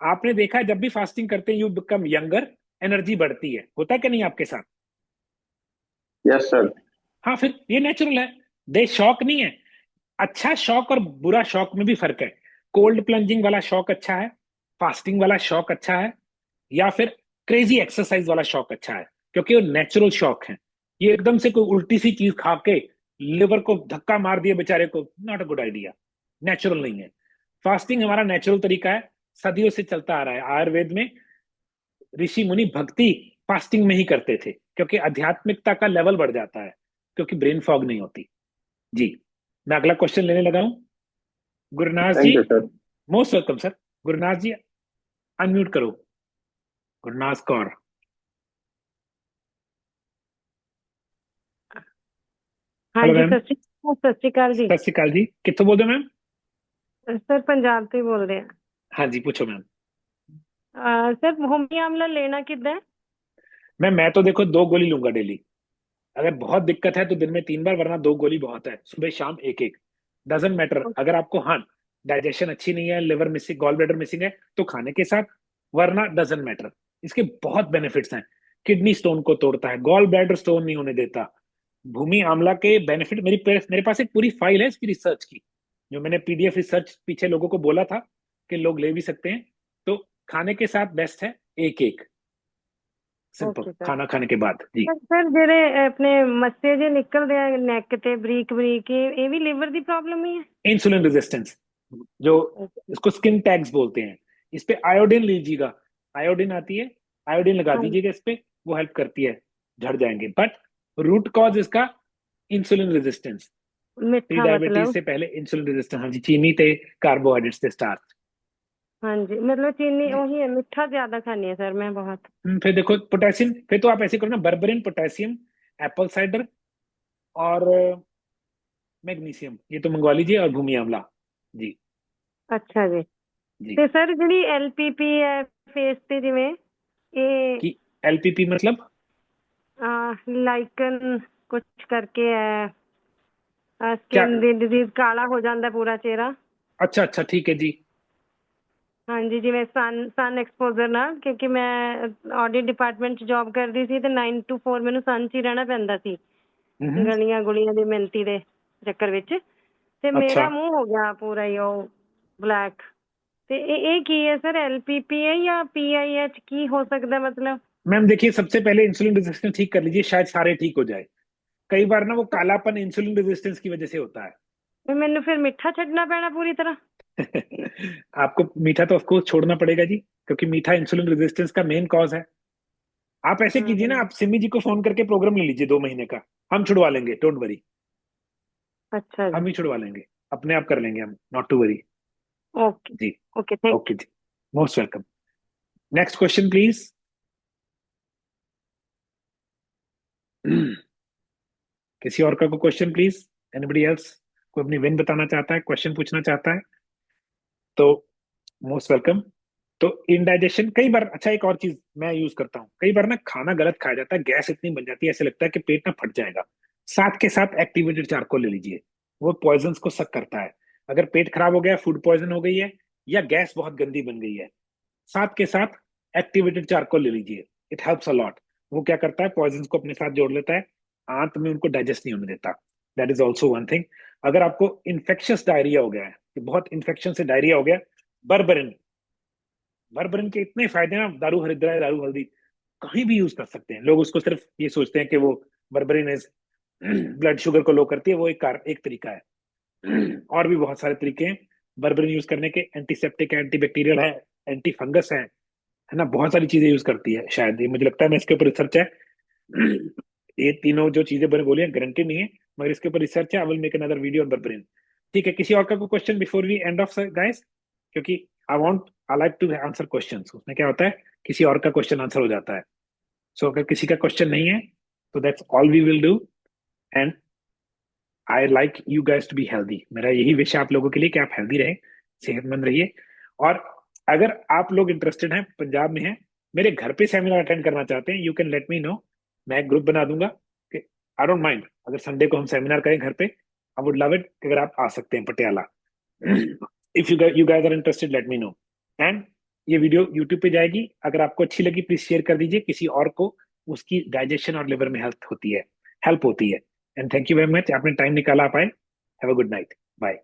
आपने देखा है, जब भी फास्टिंग करते हैं यू बिकम यंगर, एनर्जी बढ़ती है, होता है कि नहीं आपके साथ? Yes sir. हाँ, फिर ये नेचुरल है। दे शॉक नहीं है। अच्छा शॉक और बुरा शॉक में भी फर्क है। कोल्ड प्लंजिंग वाला शॉक अच्छा है, फास्टिंग वाला शॉक अच्छा है, या फिर क्रेजी एक्सरसाइज वाला शॉक अच्छा है, क्योंकि वो नेचुरल शॉक है। ये एकदम से कोई उल्टी सी चीज खा के लिवर को धक्का मार दिया बेचारे को, not a good idea, natural नहीं है। फास्टिंग हमारा नेचुरल तरीका है, सदियों से चलता आ रहा है। आयुर्वेद में ऋषि मुनि भक्ति फास्टिंग में ही करते थे, क्योंकि आध्यात्मिकता का लेवल बढ़ जाता है, क्योंकि ब्रेन फॉग नहीं होती जी। मैं अगला क्वेश्चन लेने लगा हूं। Gurunath ji, thank you sir. Most welcome sir. Gurunath ji, unmute करो। गुरुनाथ कौर। हाँ हेलो जी, मैम। सत श्री अकाल जी। सत श्री अकाल जी, कितों बोलते हो मैम? सर पंजाब ਤੋਂ ਹੀ ਬੋਲਦੇ ਆ। हाँ जी, पूछो मैम। सर भूमि आमला लेना कितना है? मैं तो देखो 2 गोली लूंगा डेली। अगर बहुत दिक्कत है तो दिन में 3 बार, वरना 2 गोली बहुत है, सुबह शाम एक एक। Doesn't matter. अगर आपको, हाँ, डाइजेशन अच्छी नहीं है, liver missing, gallbladder missing है, तो खाने के साथ, वरना डजेंट मैटर। इसके बहुत बेनिफिट्स हैं। किडनी स्टोन को तोड़ता है, गॉल ब्लैडर स्टोन नहीं होने देता। भूमि आंवला के बेनिफिट, मेरे पास एक पूरी फाइल है इसकी रिसर्च की, जो मैंने पीडीएफ रिसर्च पीछे लोगों को बोला था कि लोग ले भी सकते हैं। तो खाने के साथ बेस्ट है, एक एक, सिंपल, ਓਕੇ ਸਰ। खाना खाने के बाद जी। ਸਰ ਜਿਹੜੇ ਆਪਣੇ ਮੱਸੇ ਜੇ ਨਿਕਲਦੇ ਆ ਨੈਕ ਤੇ ਬਰੀਕ ਬਰੀਕ, ਇਹ ਵੀ ਲੀਵਰ ਦੀ ਪ੍ਰੋਬਲਮ ਹੀ ਹੈ? इंसुलिन रेजिस्टेंस, जो इसको स्किन टैग्स बोलते हैं, इस पे आयोडीन लीजिएगा। आयोडीन आती है, आयोडीन लगा हाँ, दीजिएगा इस पे, वो हेल्प करती है, झड़ जाएंगे। बट रूट कॉज इसका इंसुलिन रेजिस्टेंस, प्री मीठा डायबिटीज मतलब। से पहले इंसुलिन रेजिस्टेंस, हाँ जी, चीनी थे, कार्बोहाइड्रेट्स थे, स्टार्च। हाँ जी, मतलब चीनी जी। वही है, मीठा ज्यादा खानी है सर मैं बहुत। फिर देखो पोटेशियम, फिर तो आप ऐसे करो ना, बर्बरिन, पोटेशियम, एप्पल साइडर और मैग्नीशियम, ये तो मंगवा लीजिए, और भूमि आंवला। जी। अच्छा जी। जी। ਤੇ ਸਰ ਜਿਹੜੀ ਐਲਪੀਪੀ ਹੈ ਫੇਸ ਤੇ ਜਿਵੇਂ ਇਹ कि एलपीपी मतलब? ਲਾਈਕਨ ਕੁਝ ਕਰਕੇ ਹੈ, क्या? ਸਕਿਨ ਦੀ ਡਿਜ਼ੀਜ਼, ਕਾਲਾ ਹੋ ਜਾਂਦਾ ਪੂਰਾ ਚਿਹਰਾ। अच्छा अच्छा, ठीक है जी। ਹਾਂਜੀ, ਜਿਵੇਂ ਸਨ ਐਕਸਪੋਜ਼ਰ ਨਾਲ, ਕਿਉਂਕਿ ਮੈਂ ਆਡਿਟ ਡਿਪਾਰਟਮੈਂਟ 'ਚ ਜੌਬ ਕਰਦੀ ਸੀ ਤੇ 9 to 4 ਮੈਨੂੰ ਸਨ 'ਚ ਹੀ ਰਹਿਣਾ ਪੈਂਦਾ ਸੀ, हम्म। ਗਲੀਆਂ ਗੁਲੀਆਂ ਦੀ ਮਿਹਨਤੀ ਦੇ ਚੱਕਰ ਵਿੱਚ। ਤੇ अच्छा, ਮੇਰਾ ਮੂੰਹ ਹੋ ਗਿਆ ਪੂਰਾ ਹੀ ਉਹ ਬਲੈਕ। ਤੇ ਇਹ ਕੀ ਹੈ ਸਰ, ਐਲਪੀਪੀ ਹੈ ਜਾਂ ਪੀਆਈਐਚ, ਕੀ ਹੋ ਸਕਦਾ ਮਤਲਬ? मैम देखिए, सबसे पहले इंसुलिन रेजिस्टेंस ठीक कर लीजिए, शायद सारे ठीक हो जाए। कई बार ना वो कालापन इंसुलिन रेजिस्टेंस की वजह से होता है। ਮੈਨੂੰ ਫਿਰ ਮਿੱਠਾ ਛੱਡਣਾ ਪੈਣਾ ਪੂਰੀ ਤਰ੍ਹਾਂ? आपको मीठा तो ऑफकोर्स छोड़ना पड़ेगा जी, क्योंकि मीठा इंसुलिन रेजिस्टेंस का मेन कॉज है। आप ऐसे कीजिए ना, हम्म। आप सिमी जी को फोन करके प्रोग्राम ले लीजिए 2 महीने का, हम छुड़वा लेंगे, डोंट वरी। अच्छा जी। हम ही छुड़वा लेंगे, अपने आप कर लेंगे हम, नॉट टू वरी। ओके। जी। ओके, थैंक ओके जी, most welcome. Next question please. किसी और का कोई क्वेश्चन प्लीज? Anybody else? कोई अपनी विन बताना चाहता है, क्वेश्चन पूछना चाहता है, तो मोस्ट वेलकम। तो इंडाइजेशन कई बार, अच्छा एक और चीज मैं यूज करता हूँ, कई बार ना खाना गलत खाया जाता है, गैस इतनी बन जाती है, ऐसे लगता है कि पेट ना फट जाएगा। साथ के साथ एक्टिवेटेड चारकोल ले लीजिए, वो पॉइजन को सक करता है। अगर पेट खराब हो गया, फूड पॉइजन हो गई है, या गैस बहुत गंदी बन गई है, साथ के साथ एक्टिवेटेड चारकोल ले लीजिए, इट हेल्प्स अ लॉट। वो क्या करता है, पॉइजन को अपने साथ जोड़ लेता है, आंत में उनको डाइजेस्ट नहीं होने देता। That is also one thing. अगर आपको इन्फेक्शियस डायरिया हो गया है, कि बहुत इन्फेक्शन से डायरिया हो गया, बर्बरिन, बर्बरिन के इतने फायदे हैं, दारू हरिद्रा, दारू हल्दी कहीं भी यूज कर सकते हैं। लोग उसको सिर्फ ये सोचते हैं कि वो बर्बरिन इज ब्लड शुगर को लो करती है, वो एक तरीका है। और भी बहुत सारे तरीके हैं बर्बरिन यूज करने के, एंटीसेप्टिक है, एंटीबैक्टीरियल है, एंटी फंगस है ना, बहुत सारी चीजें यूज करती है। शायद ये मुझे लगता है, मैं इसके ऊपर रिसर्च है। ये तीनों जो चीजें मैंने बोली हैं गारंटी नहीं है, मगर इसके ऊपर रिसर्च है। I will make another video on berberine. ठीक है, किसी और का कोई question before we end of guys? क्योंकि I like to answer questions, उसमें क्या होता है, किसी और का क्वेश्चन आंसर हो जाता है। सो अगर किसी का क्वेश्चन नहीं है, तो that's all we will do. And I like you guys to be healthy, मेरा यही विश है आप लोगों के लिए कि आप हेल्दी रहें, सेहतमंद रहिए। और अगर आप लोग इंटरेस्टेड हैं, पंजाब में हैं, मेरे घर पे सेमिनार अटेंड करना चाहते हैं, you can let me no, मैं एक ग्रुप बना दूंगा कि आई डोंट माइंड अगर संडे को हम सेमिनार करें घर पे, आई वुड लव इट अगर आप आ सकते हैं Patiala. If you guys are interested, let me know. And ये वीडियो यूट्यूब पे जाएगी, अगर आपको अच्छी लगी प्लीज शेयर कर दीजिए, किसी और को उसकी डाइजेशन और लिवर में हेल्प होती है। And thank you very much, आपने टाइम निकाला, आप आए। Have a good night, bye.